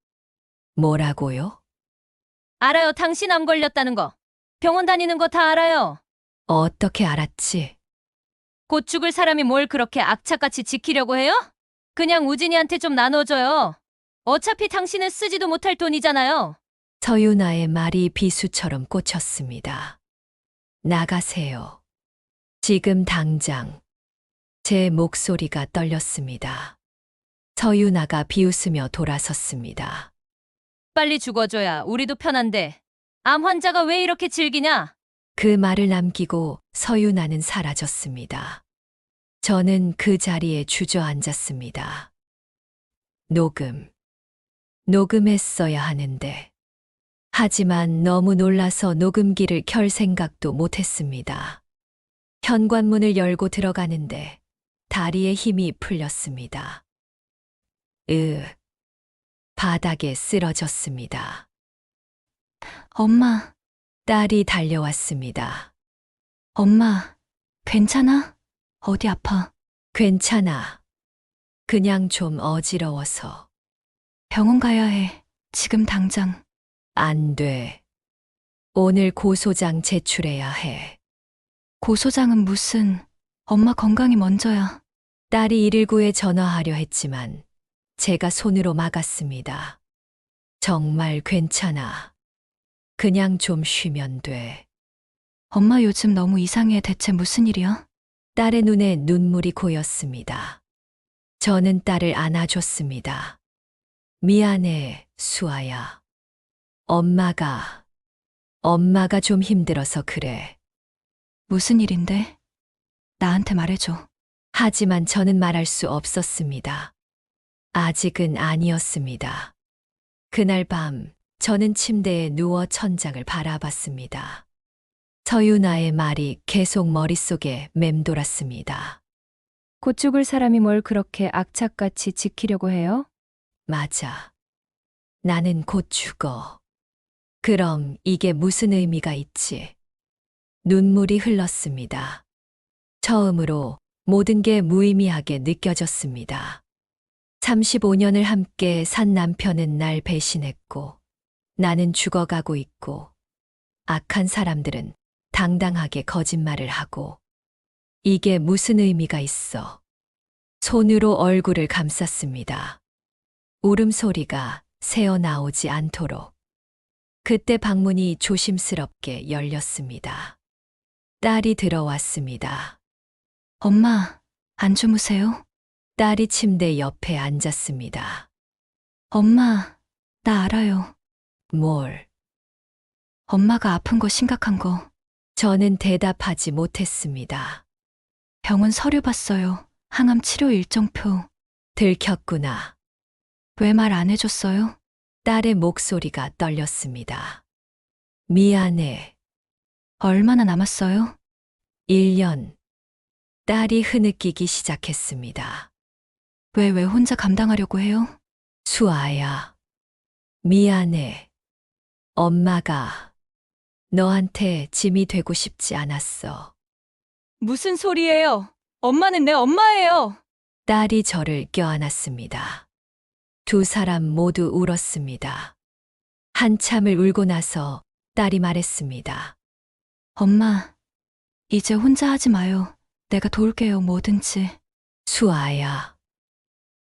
뭐라고요? 알아요. 당신 암 걸렸다는 거. 병원 다니는 거 다 알아요. 어떻게 알았지? 곧 죽을 사람이 뭘 그렇게 악착같이 지키려고 해요? 그냥 우진이한테 좀 나눠줘요. 어차피 당신은 쓰지도 못할 돈이잖아요. 서유나의 말이 비수처럼 꽂혔습니다. 나가세요. 지금 당장. 제 목소리가 떨렸습니다. 서유나가 비웃으며 돌아섰습니다. 빨리 죽어줘야 우리도 편한데. 암 환자가 왜 이렇게 질기냐? 그 말을 남기고 서유나는 사라졌습니다. 저는 그 자리에 주저앉았습니다. 녹음했어야 하는데. 하지만 너무 놀라서 녹음기를 켤 생각도 못했습니다. 현관문을 열고 들어가는데 다리에 힘이 풀렸습니다. 바닥에 쓰러졌습니다. 엄마, 딸이 달려왔습니다. 엄마, 괜찮아? 어디 아파? 괜찮아. 그냥 좀 어지러워서. 병원 가야 해. 지금 당장. 안 돼. 오늘 고소장 제출해야 해. 고소장은 무슨, 엄마 건강이 먼저야. 딸이 119에 전화하려 했지만 제가 손으로 막았습니다. 정말 괜찮아. 그냥 좀 쉬면 돼. 엄마 요즘 너무 이상해. 대체 무슨 일이야? 딸의 눈에 눈물이 고였습니다. 저는 딸을 안아줬습니다. 미안해, 수아야. 엄마가 좀 힘들어서 그래. 무슨 일인데? 나한테 말해줘. 하지만 저는 말할 수 없었습니다. 아직은 아니었습니다. 그날 밤 저는 침대에 누워 천장을 바라봤습니다. 서유나의 말이 계속 머릿속에 맴돌았습니다. 곧 죽을 사람이 뭘 그렇게 악착같이 지키려고 해요? 맞아. 나는 곧 죽어. 그럼 이게 무슨 의미가 있지? 눈물이 흘렀습니다. 처음으로 모든 게 무의미하게 느껴졌습니다. 35년을 함께 산 남편은 날 배신했고, 나는 죽어가고 있고, 악한 사람들은 당당하게 거짓말을 하고, 이게 무슨 의미가 있어? 손으로 얼굴을 감쌌습니다. 울음소리가 새어나오지 않도록. 그때 방문이 조심스럽게 열렸습니다. 딸이 들어왔습니다. 엄마, 안 주무세요? 딸이 침대 옆에 앉았습니다. 엄마, 나 알아요. 뭘? 엄마가 아픈 거 심각한 거. 저는 대답하지 못했습니다. 병원 서류 봤어요. 항암 치료 일정표. 들켰구나. 왜 말 안 해줬어요? 딸의 목소리가 떨렸습니다. 미안해. 얼마나 남았어요? 1년. 딸이 흐느끼기 시작했습니다. 왜 혼자 감당하려고 해요? 수아야. 미안해. 엄마가 너한테 짐이 되고 싶지 않았어. 무슨 소리예요? 엄마는 내 엄마예요. 딸이 저를 껴안았습니다. 두 사람 모두 울었습니다. 한참을 울고 나서 딸이 말했습니다. 엄마, 이제 혼자 하지 마요. 내가 도울게요, 뭐든지. 수아야,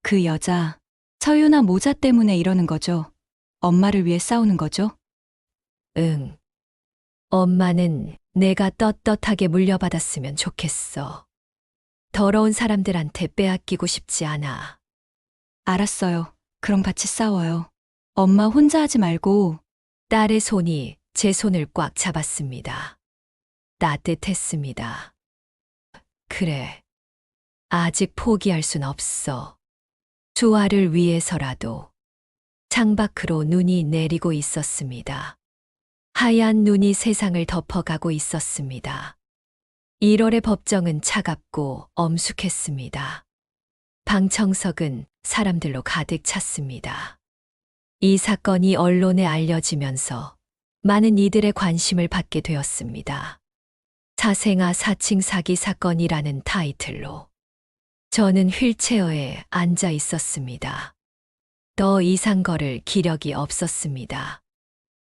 그 여자, 서유나 모자 때문에 이러는 거죠? 엄마를 위해 싸우는 거죠? 응. 엄마는 내가 떳떳하게 물려받았으면 좋겠어. 더러운 사람들한테 빼앗기고 싶지 않아. 알았어요. 그럼 같이 싸워요. 엄마 혼자 하지 말고. 딸의 손이 제 손을 꽉 잡았습니다. 따뜻했습니다. 그래. 아직 포기할 순 없어. 수아를 위해서라도. 창밖으로 눈이 내리고 있었습니다. 하얀 눈이 세상을 덮어가고 있었습니다. 1월의 법정은 차갑고 엄숙했습니다. 방청석은 사람들로 가득 찼습니다. 이 사건이 언론에 알려지면서 많은 이들의 관심을 받게 되었습니다. 사생아 사칭 사기 사건이라는 타이틀로 저는 휠체어에 앉아 있었습니다. 더 이상 걸을 기력이 없었습니다.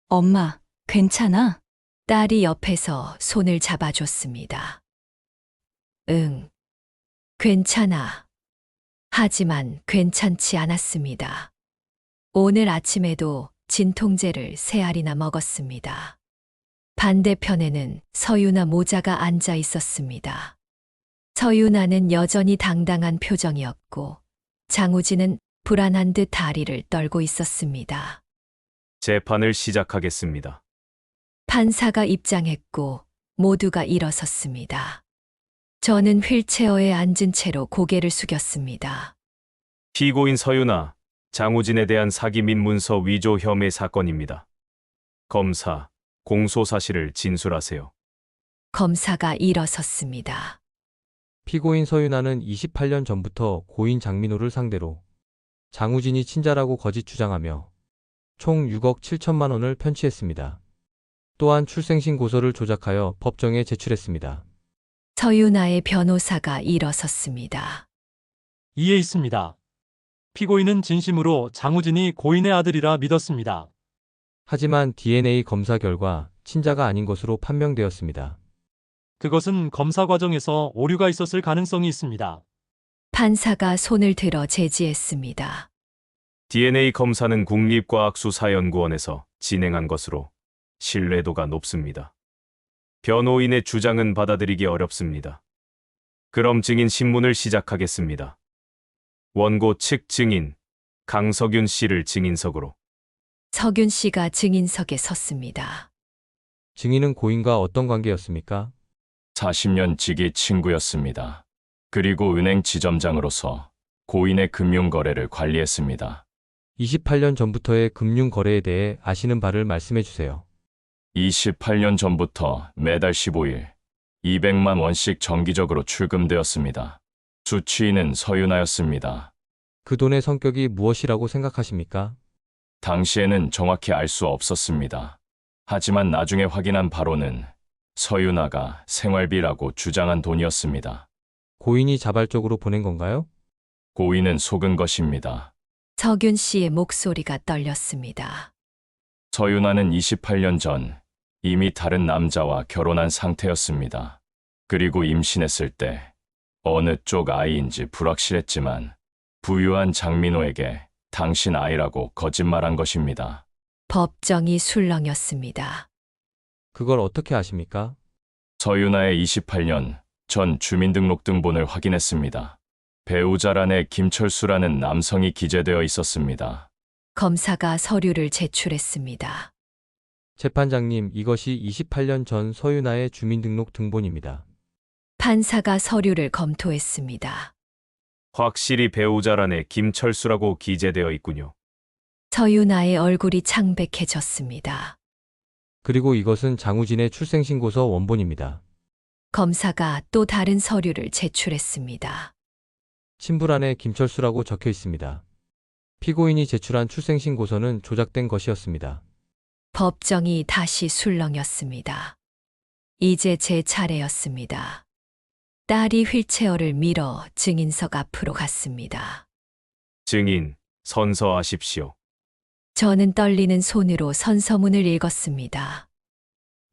엄마, 괜찮아? 딸이 옆에서 손을 잡아줬습니다. 응, 괜찮아. 하지만 괜찮지 않았습니다. 오늘 아침에도 진통제를 3알이나 먹었습니다. 반대편에는 서유나 모자가 앉아 있었습니다. 서유나는 여전히 당당한 표정이었고 장우진은 불안한 듯 다리를 떨고 있었습니다. 재판을 시작하겠습니다. 판사가 입장했고 모두가 일어섰습니다. 저는 휠체어에 앉은 채로 고개를 숙였습니다. 피고인 서유나, 장우진에 대한 사기 및 문서 위조 혐의 사건입니다. 검사, 공소 사실을 진술하세요. 검사가 일어섰습니다. 피고인 서윤아는 28년 전부터 고인 장민호를 상대로 장우진이 친자라고 거짓 주장하며 총 6억 7천만 원을 편취했습니다. 또한 출생신고서를 조작하여 법정에 제출했습니다. 서유나의 변호사가 일어섰습니다. 이에 있습니다. 피고인은 진심으로 장우진이 고인의 아들이라 믿었습니다. 하지만 DNA 검사 결과 친자가 아닌 것으로 판명되었습니다. 그것은 검사 과정에서 오류가 있었을 가능성이 있습니다. 판사가 손을 들어 제지했습니다. DNA 검사는 국립과학수사연구원에서 진행한 것으로 신뢰도가 높습니다. 변호인의 주장은 받아들이기 어렵습니다. 그럼 증인 신문을 시작하겠습니다. 원고 측 증인 강석윤 씨를 증인석으로. 석윤 씨가 증인석에 섰습니다. 증인은 고인과 어떤 관계였습니까? 40년 지기 친구였습니다. 그리고 은행 지점장으로서 고인의 금융거래를 관리했습니다. 28년 전부터의 금융거래에 대해 아시는 바를 말씀해 주세요. 28년 전부터 매달 15일 200만 원씩 정기적으로 출금되었습니다. 주치의는 서윤아였습니다. 그 돈의 성격이 무엇이라고 생각하십니까? 당시에는 정확히 알 수 없었습니다. 하지만 나중에 확인한 바로는 서윤아가 생활비라고 주장한 돈이었습니다. 고인이 자발적으로 보낸 건가요? 고인은 속은 것입니다. 석윤 씨의 목소리가 떨렸습니다. 서윤아는 28년 전 이미 다른 남자와 결혼한 상태였습니다. 그리고 임신했을 때 어느 쪽 아이인지 불확실했지만 부유한 장민호에게 당신 아이라고 거짓말한 것입니다. 법정이 술렁였습니다. 그걸 어떻게 아십니까? 서윤아의 28년 전 주민등록등본을 확인했습니다. 배우자란에 김철수라는 남성이 기재되어 있었습니다. 검사가 서류를 제출했습니다. 재판장님, 이것이 28년 전 서윤아의 주민등록 등본입니다. 판사가 서류를 검토했습니다. 확실히 배우자란에 김철수라고 기재되어 있군요. 서윤아의 얼굴이 창백해졌습니다. 그리고 이것은 장우진의 출생신고서 원본입니다. 검사가 또 다른 서류를 제출했습니다. 친부란에 김철수라고 적혀 있습니다. 피고인이 제출한 출생신고서는 조작된 것이었습니다. 법정이 다시 술렁였습니다. 이제 제 차례였습니다. 딸이 휠체어를 밀어 증인석 앞으로 갔습니다. 증인 선서하십시오. 저는 떨리는 손으로 선서문을 읽었습니다.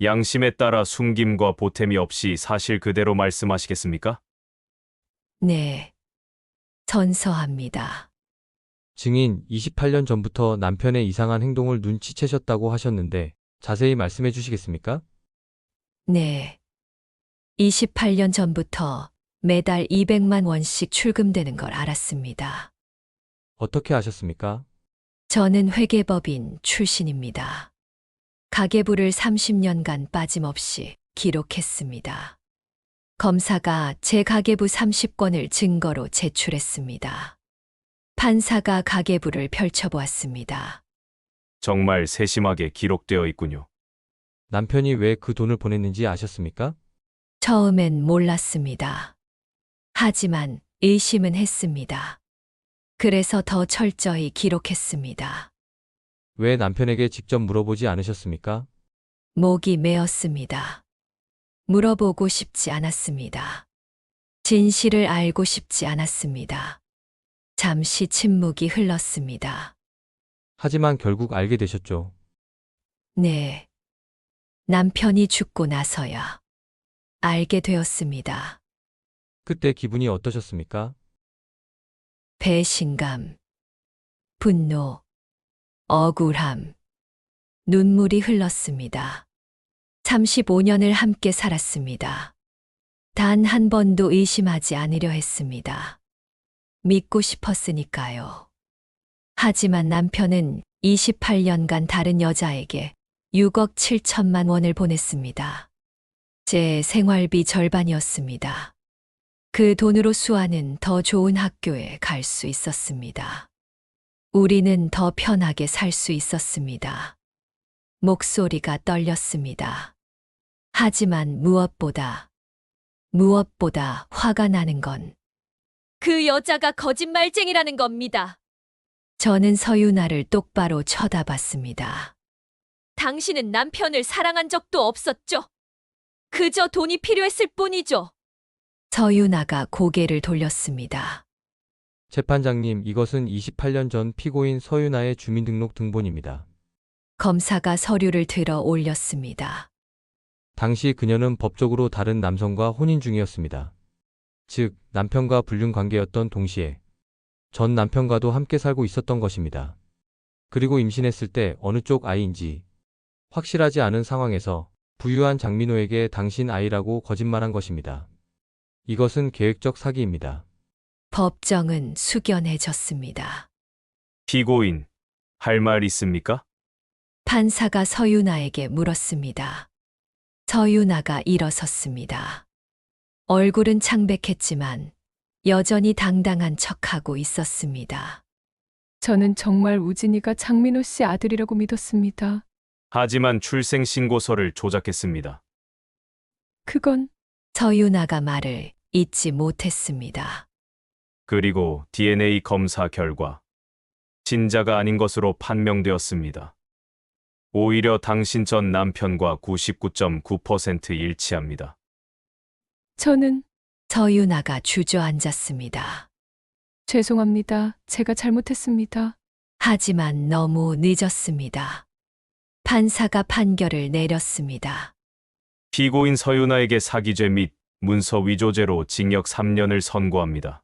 양심에 따라 숨김과 보탬이 없이 사실 그대로 말씀하시겠습니까? 네. 선서합니다. 증인 28년 전부터 남편의 이상한 행동을 눈치채셨다고 하셨는데 자세히 말씀해 주시겠습니까? 네. 28년 전부터 매달 200만 원씩 출금되는 걸 알았습니다. 어떻게 아셨습니까? 저는 회계법인 출신입니다. 가계부를 30년간 빠짐없이 기록했습니다. 검사가 제 가계부 30권을 증거로 제출했습니다. 판사가 가계부를 펼쳐보았습니다. 정말 세심하게 기록되어 있군요. 남편이 왜 그 돈을 보냈는지 아셨습니까? 처음엔 몰랐습니다. 하지만 의심은 했습니다. 그래서 더 철저히 기록했습니다. 왜 남편에게 직접 물어보지 않으셨습니까? 목이 메었습니다. 물어보고 싶지 않았습니다. 진실을 알고 싶지 않았습니다. 잠시 침묵이 흘렀습니다. 하지만 결국 알게 되셨죠. 네. 남편이 죽고 나서야 알게 되었습니다. 그때 기분이 어떠셨습니까? 배신감, 분노, 억울함, 눈물이 흘렀습니다. 35년을 함께 살았습니다. 단 한 번도 의심하지 않으려 했습니다. 믿고 싶었으니까요. 하지만 남편은 28년간 다른 여자에게 6억 7천만 원을 보냈습니다. 제 생활비 절반이었습니다. 그 돈으로 수아는 더 좋은 학교에 갈 수 있었습니다. 우리는 더 편하게 살 수 있었습니다. 목소리가 떨렸습니다. 하지만 무엇보다 화가 나는 건 그 여자가 거짓말쟁이라는 겁니다. 저는 서윤아를 똑바로 쳐다봤습니다. 당신은 남편을 사랑한 적도 없었죠? 그저 돈이 필요했을 뿐이죠. 서윤아가 고개를 돌렸습니다. 재판장님, 이것은 28년 전 피고인 서윤아의 주민등록 등본입니다. 검사가 서류를 들어 올렸습니다. 당시 그녀는 법적으로 다른 남성과 혼인 중이었습니다. 즉, 남편과 불륜 관계였던 동시에 전 남편과도 함께 살고 있었던 것입니다. 그리고 임신했을 때 어느 쪽 아이인지 확실하지 않은 상황에서 부유한 장민호에게 당신 아이라고 거짓말한 것입니다. 이것은 계획적 사기입니다. 법정은 숙연해졌습니다. 피고인, 할 말 있습니까? 판사가 서윤아에게 물었습니다. 서윤아가 일어섰습니다. 얼굴은 창백했지만 여전히 당당한 척하고 있었습니다. 저는 정말 우진이가 장민호 씨 아들이라고 믿었습니다. 하지만 출생신고서를 조작했습니다. 그건 서윤아가 말을 잊지 못했습니다. 그리고 DNA 검사 결과 진자가 아닌 것으로 판명되었습니다. 오히려 당신 전 남편과 99.9% 일치합니다. 저는 서윤아가 주저앉았습니다. 죄송합니다. 제가 잘못했습니다. 하지만 너무 늦었습니다. 판사가 판결을 내렸습니다. 피고인 서윤아에게 사기죄 및 문서 위조죄로 징역 3년을 선고합니다.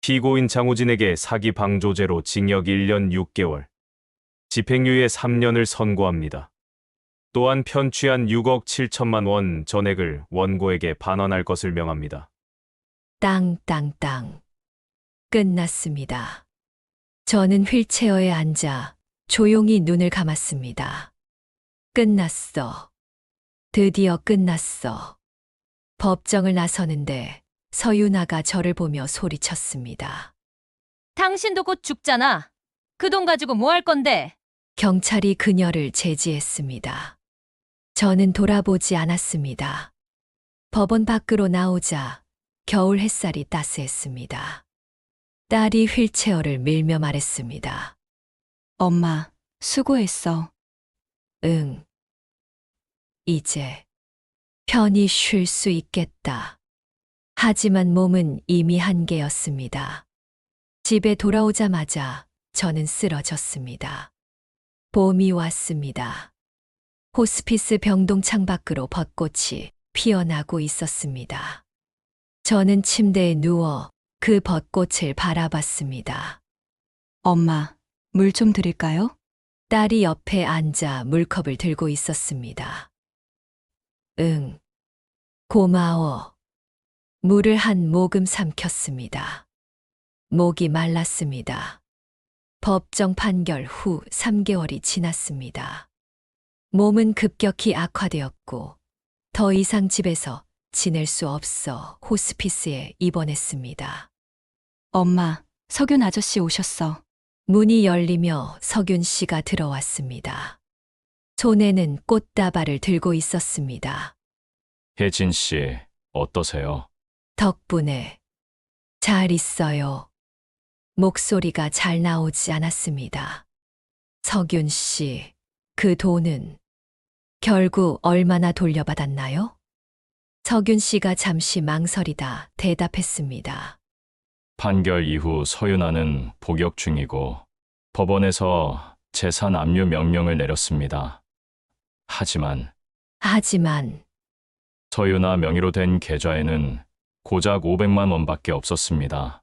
피고인 장우진에게 사기 방조죄로 징역 1년 6개월, 집행유예 3년을 선고합니다. 또한 편취한 6억 7천만 원 전액을 원고에게 반환할 것을 명합니다. 땅땅땅. 끝났습니다. 저는 휠체어에 앉아 조용히 눈을 감았습니다. 끝났어. 드디어 끝났어. 법정을 나서는데 서윤아가 저를 보며 소리쳤습니다. 당신도 곧 죽잖아. 그 돈 가지고 뭐 할 건데? 경찰이 그녀를 제지했습니다. 저는 돌아보지 않았습니다. 법원 밖으로 나오자 겨울 햇살이 따스했습니다. 딸이 휠체어를 밀며 말했습니다. 엄마, 수고했어. 응. 이제 편히 쉴 수 있겠다. 하지만 몸은 이미 한계였습니다. 집에 돌아오자마자 저는 쓰러졌습니다. 봄이 왔습니다. 호스피스 병동 창밖으로 벚꽃이 피어나고 있었습니다. 저는 침대에 누워 그 벚꽃을 바라봤습니다. 엄마, 물 좀 드릴까요? 딸이 옆에 앉아 물컵을 들고 있었습니다. 응, 고마워. 물을 한 모금 삼켰습니다. 목이 말랐습니다. 법정 판결 후 3개월이 지났습니다. 몸은 급격히 악화되었고 더 이상 집에서 지낼 수 없어 호스피스에 입원했습니다. 엄마, 석윤 아저씨 오셨어. 문이 열리며 석윤 씨가 들어왔습니다. 손에는 꽃다발을 들고 있었습니다. 혜진 씨, 어떠세요? 덕분에 잘 있어요. 목소리가 잘 나오지 않았습니다. 석윤 씨, 그 돈은 결국 얼마나 돌려받았나요? 석윤 씨가 잠시 망설이다 대답했습니다. 판결 이후 서윤아는 복역 중이고 법원에서 재산 압류 명령을 내렸습니다. 하지만 서윤아 명의로 된 계좌에는 고작 500만 원밖에 없었습니다.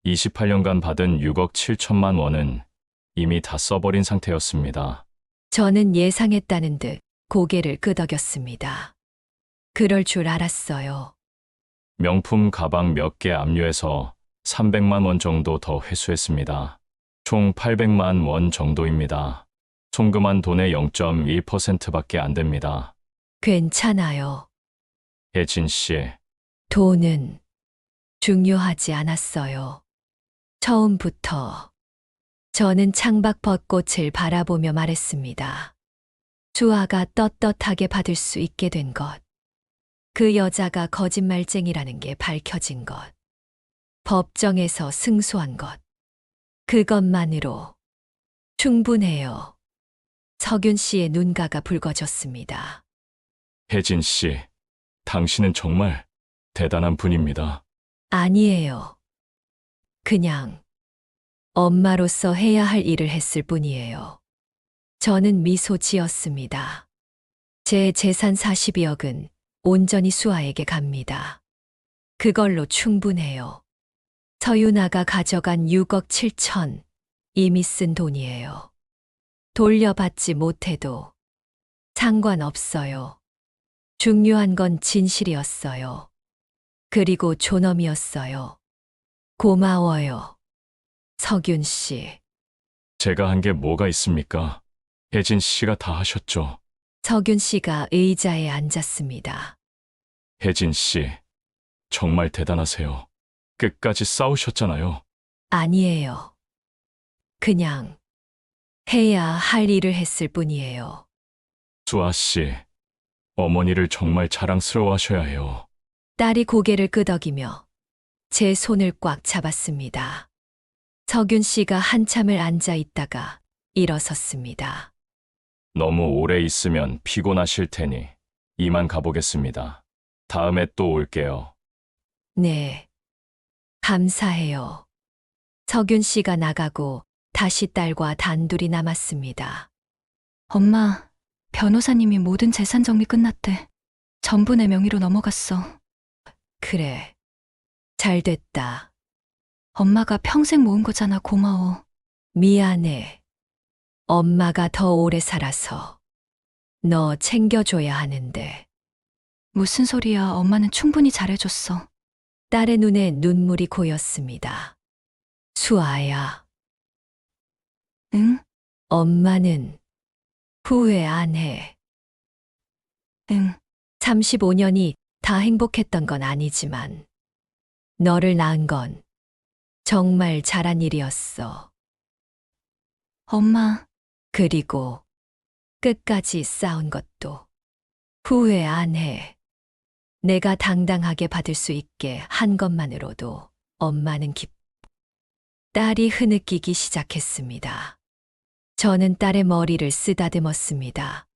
28년간 받은 6억 7천만 원은 이미 다 써버린 상태였습니다. 저는 예상했다는 듯 고개를 끄덕였습니다. 그럴 줄 알았어요. 명품 가방 몇 개 압류해서 300만 원 정도 더 회수했습니다. 총 800만 원 정도입니다. 송금한 돈의 0.1%밖에 안 됩니다. 괜찮아요. 혜진 씨, 돈은 중요하지 않았어요. 처음부터 저는 창밖 벚꽃을 바라보며 말했습니다. 수아가 떳떳하게 받을 수 있게 된 것. 그 여자가 거짓말쟁이라는 게 밝혀진 것. 법정에서 승소한 것. 그것만으로 충분해요. 석윤 씨의 눈가가 붉어졌습니다. 혜진 씨, 당신은 정말 대단한 분입니다. 아니에요. 그냥 엄마로서 해야 할 일을 했을 뿐이에요. 저는 미소 지었습니다. 제 재산 42억은 온전히 수아에게 갑니다. 그걸로 충분해요. 서윤아가 가져간 6억 7천 이미 쓴 돈이에요. 돌려받지 못해도 상관없어요. 중요한 건 진실이었어요. 그리고 존엄이었어요. 고마워요. 석윤 씨. 제가 한 게 뭐가 있습니까? 혜진 씨가 다 하셨죠. 석윤 씨가 의자에 앉았습니다. 혜진 씨, 정말 대단하세요. 끝까지 싸우셨잖아요. 아니에요. 그냥 해야 할 일을 했을 뿐이에요. 수아 씨, 어머니를 정말 자랑스러워하셔야 해요. 딸이 고개를 끄덕이며 제 손을 꽉 잡았습니다. 석윤 씨가 한참을 앉아 있다가 일어섰습니다. 너무 오래 있으면 피곤하실 테니 이만 가보겠습니다. 다음에 또 올게요. 네. 감사해요. 석윤 씨가 나가고 다시 딸과 단둘이 남았습니다. 엄마, 변호사님이 모든 재산 정리 끝났대. 전부 내 명의로 넘어갔어. 그래. 잘 됐다. 엄마가 평생 모은 거잖아. 고마워. 미안해. 엄마가 더 오래 살아서 너 챙겨줘야 하는데. 무슨 소리야. 엄마는 충분히 잘해줬어. 딸의 눈에 눈물이 고였습니다. 수아야. 응? 엄마는 후회 안 해. 응. 35년이 다 행복했던 건 아니지만 너를 낳은 건 정말 잘한 일이었어. 엄마. 그리고 끝까지 싸운 것도 후회 안 해. 내가 당당하게 받을 수 있게 한 것만으로도 엄마는 딸이 흐느끼기 시작했습니다. 저는 딸의 머리를 쓰다듬었습니다.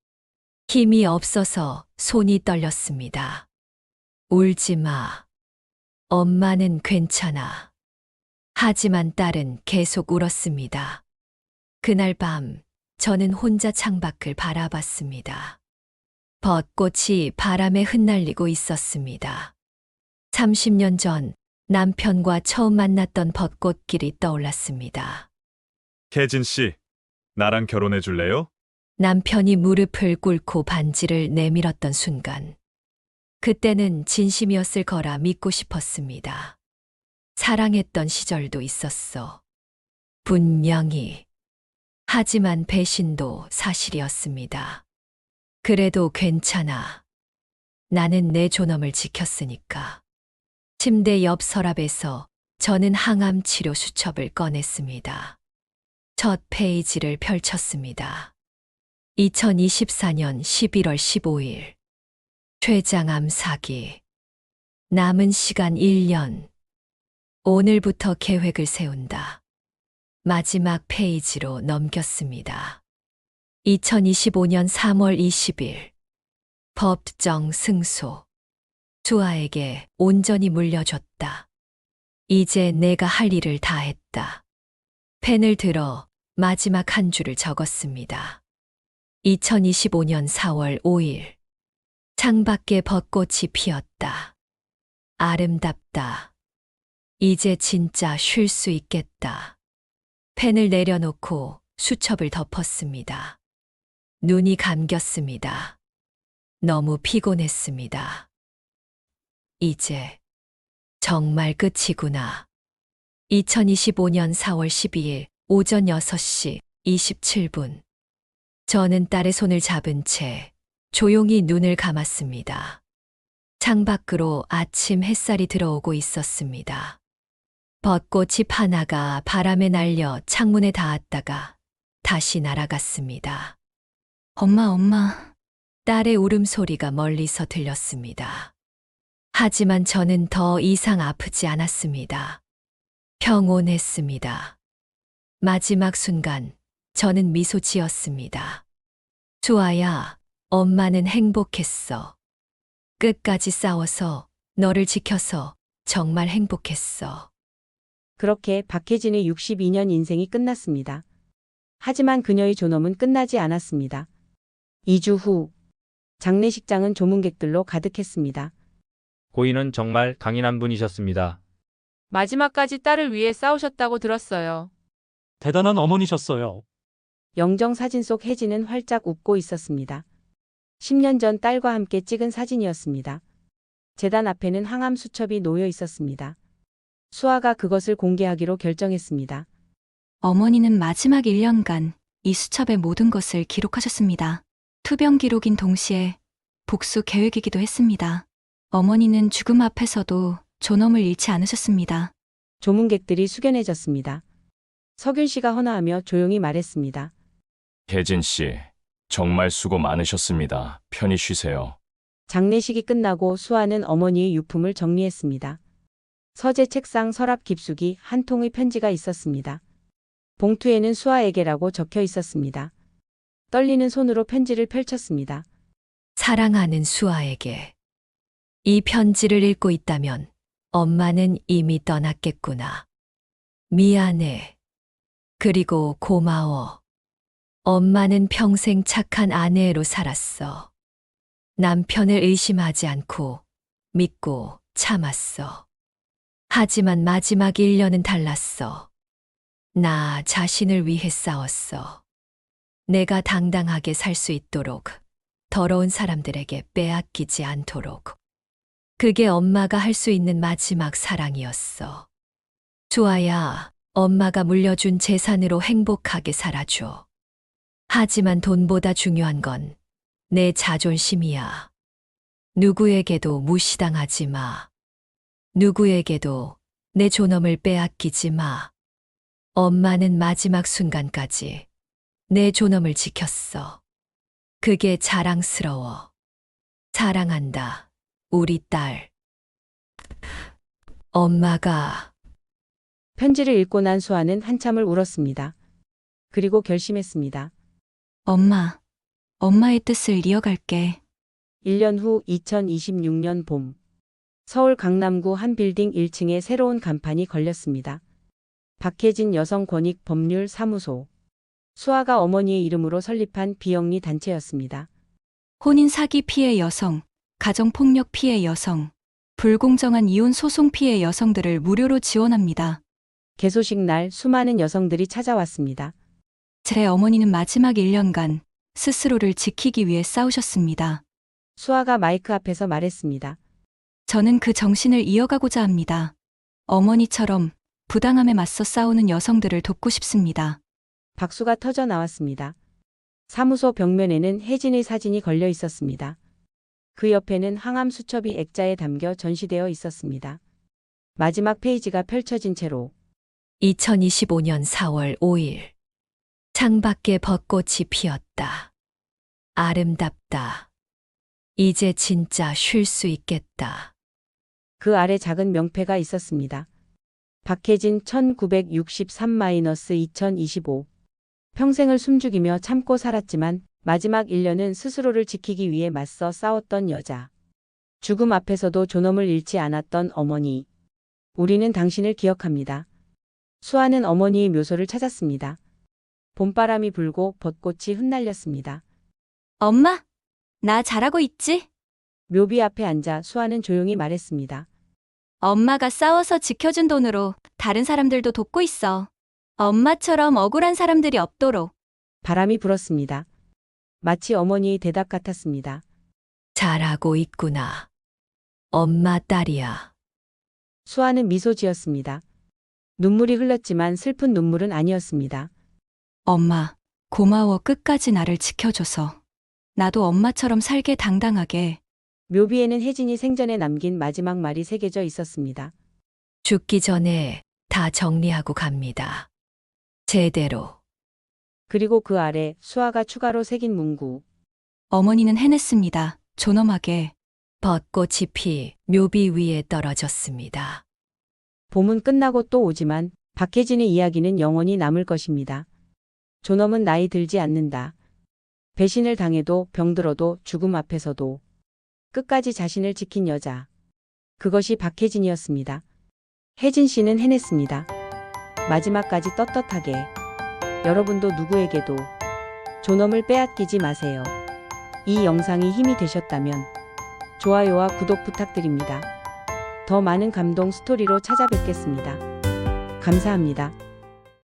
힘이 없어서 손이 떨렸습니다. 울지 마. 엄마는 괜찮아. 하지만 딸은 계속 울었습니다. 그날 밤 저는 혼자 창밖을 바라봤습니다. 벚꽃이 바람에 흩날리고 있었습니다. 30년 전 남편과 처음 만났던 벚꽃길이 떠올랐습니다. 혜진 씨, 나랑 결혼해 줄래요? 남편이 무릎을 꿇고 반지를 내밀었던 순간, 그때는 진심이었을 거라 믿고 싶었습니다. 사랑했던 시절도 있었어. 분명히. 하지만 배신도 사실이었습니다. 그래도 괜찮아. 나는 내 존엄을 지켰으니까. 침대 옆 서랍에서 저는 항암 치료 수첩을 꺼냈습니다. 첫 페이지를 펼쳤습니다. 2024년 11월 15일. 췌장암 사기. 남은 시간 1년. 오늘부터 계획을 세운다. 마지막 페이지로 넘겼습니다. 2025년 3월 20일. 법정 승소. 수아에게 온전히 물려줬다. 이제 내가 할 일을 다 했다. 펜을 들어 마지막 한 줄을 적었습니다. 2025년 4월 5일. 창밖에 벚꽃이 피었다. 아름답다. 이제 진짜 쉴 수 있겠다. 펜을 내려놓고 수첩을 덮었습니다. 눈이 감겼습니다. 너무 피곤했습니다. 이제 정말 끝이구나. 2025년 4월 12일 오전 6시 27분. 저는 딸의 손을 잡은 채 조용히 눈을 감았습니다. 창밖으로 아침 햇살이 들어오고 있었습니다. 벚꽃이 하나가 바람에 날려 창문에 닿았다가 다시 날아갔습니다. 엄마. 딸의 울음소리가 멀리서 들렸습니다. 하지만 저는 더 이상 아프지 않았습니다. 평온했습니다. 마지막 순간 저는 미소 지었습니다. 수아야, 엄마는 행복했어. 끝까지 싸워서 너를 지켜서 정말 행복했어. 그렇게 박혜진의 62년 인생이 끝났습니다. 하지만 그녀의 존엄은 끝나지 않았습니다. 2주 후 장례식장은 조문객들로 가득했습니다. 고인은 정말 강인한 분이셨습니다. 마지막까지 딸을 위해 싸우셨다고 들었어요. 대단한 어머니셨어요. 영정 사진 속 혜진은 활짝 웃고 있었습니다. 10년 전 딸과 함께 찍은 사진이었습니다. 재단 앞에는 항암 수첩이 놓여 있었습니다. 수아가 그것을 공개하기로 결정했습니다. 어머니는 마지막 1년간 이 수첩의 모든 것을 기록하셨습니다. 투병 기록인 동시에 복수 계획이기도 했습니다. 어머니는 죽음 앞에서도 존엄을 잃지 않으셨습니다. 조문객들이 숙연해졌습니다. 석윤 씨가 헌화하며 조용히 말했습니다. 혜진 씨, 정말 수고 많으셨습니다. 편히 쉬세요. 장례식이 끝나고 수아는 어머니의 유품을 정리했습니다. 서재 책상 서랍 깊숙이 한 통의 편지가 있었습니다. 봉투에는 수아에게라고 적혀 있었습니다. 떨리는 손으로 편지를 펼쳤습니다. 사랑하는 수아에게. 이 편지를 읽고 있다면 엄마는 이미 떠났겠구나. 미안해. 그리고 고마워. 엄마는 평생 착한 아내로 살았어. 남편을 의심하지 않고 믿고 참았어. 하지만 마지막 1년은 달랐어. 나 자신을 위해 싸웠어. 내가 당당하게 살 수 있도록, 더러운 사람들에게 빼앗기지 않도록. 그게 엄마가 할 수 있는 마지막 사랑이었어. 수아야, 엄마가 물려준 재산으로 행복하게 살아줘. 하지만 돈보다 중요한 건 내 자존심이야. 누구에게도 무시당하지 마. 누구에게도 내 존엄을 빼앗기지 마. 엄마는 마지막 순간까지 내 존엄을 지켰어. 그게 자랑스러워. 사랑한다, 우리 딸. 엄마가. 편지를 읽고 난 수아는 한참을 울었습니다. 그리고 결심했습니다. 엄마의 뜻을 이어갈게. 1년 후 2026년 봄. 서울 강남구 한 빌딩 1층에 새로운 간판이 걸렸습니다. 박혜진 여성권익법률사무소. 수아가 어머니의 이름으로 설립한 비영리 단체였습니다. 혼인 사기 피해 여성, 가정폭력 피해 여성, 불공정한 이혼 소송 피해 여성들을 무료로 지원합니다. 개소식 날 수많은 여성들이 찾아왔습니다. 제 어머니는 마지막 1년간 스스로를 지키기 위해 싸우셨습니다. 수아가 마이크 앞에서 말했습니다. 저는 그 정신을 이어가고자 합니다. 어머니처럼 부당함에 맞서 싸우는 여성들을 돕고 싶습니다. 박수가 터져 나왔습니다. 사무소 벽면에는 혜진의 사진이 걸려 있었습니다. 그 옆에는 항암 수첩이 액자에 담겨 전시되어 있었습니다. 마지막 페이지가 펼쳐진 채로 2025년 4월 5일. 창밖에 벚꽃이 피었다. 아름답다. 이제 진짜 쉴 수 있겠다. 그 아래 작은 명패가 있었습니다. 박혜진 1963-2025. 평생을 숨죽이며 참고 살았지만 마지막 1년은 스스로를 지키기 위해 맞서 싸웠던 여자. 죽음 앞에서도 존엄을 잃지 않았던 어머니. 우리는 당신을 기억합니다. 수아는 어머니의 묘소를 찾았습니다. 봄바람이 불고 벚꽃이 흩날렸습니다. 엄마, 나 잘하고 있지? 묘비 앞에 앉아 수아는 조용히 말했습니다. 엄마가 싸워서 지켜준 돈으로 다른 사람들도 돕고 있어. 엄마처럼 억울한 사람들이 없도록. 바람이 불었습니다. 마치 어머니의 대답 같았습니다. 잘하고 있구나. 엄마 딸이야. 수아는 미소 지었습니다. 눈물이 흘렀지만 슬픈 눈물은 아니었습니다. 엄마, 고마워 끝까지 나를 지켜줘서. 나도 엄마처럼 살게 당당하게. 묘비에는 혜진이 생전에 남긴 마지막 말이 새겨져 있었습니다. 죽기 전에 다 정리하고 갑니다. 제대로. 그리고 그 아래 수아가 추가로 새긴 문구. 어머니는 해냈습니다. 존엄하게. 벚꽃이 피 묘비 위에 떨어졌습니다. 봄은 끝나고 또 오지만 박혜진의 이야기는 영원히 남을 것입니다. 존엄은 나이 들지 않는다. 배신을 당해도 병들어도 죽음 앞에서도 끝까지 자신을 지킨 여자. 그것이 박혜진이었습니다. 혜진 씨는 해냈습니다. 마지막까지 떳떳하게. 여러분도 누구에게도 존엄을 빼앗기지 마세요. 이 영상이 힘이 되셨다면 좋아요와 구독 부탁드립니다. 더 많은 감동 스토리로 찾아뵙겠습니다. 감사합니다.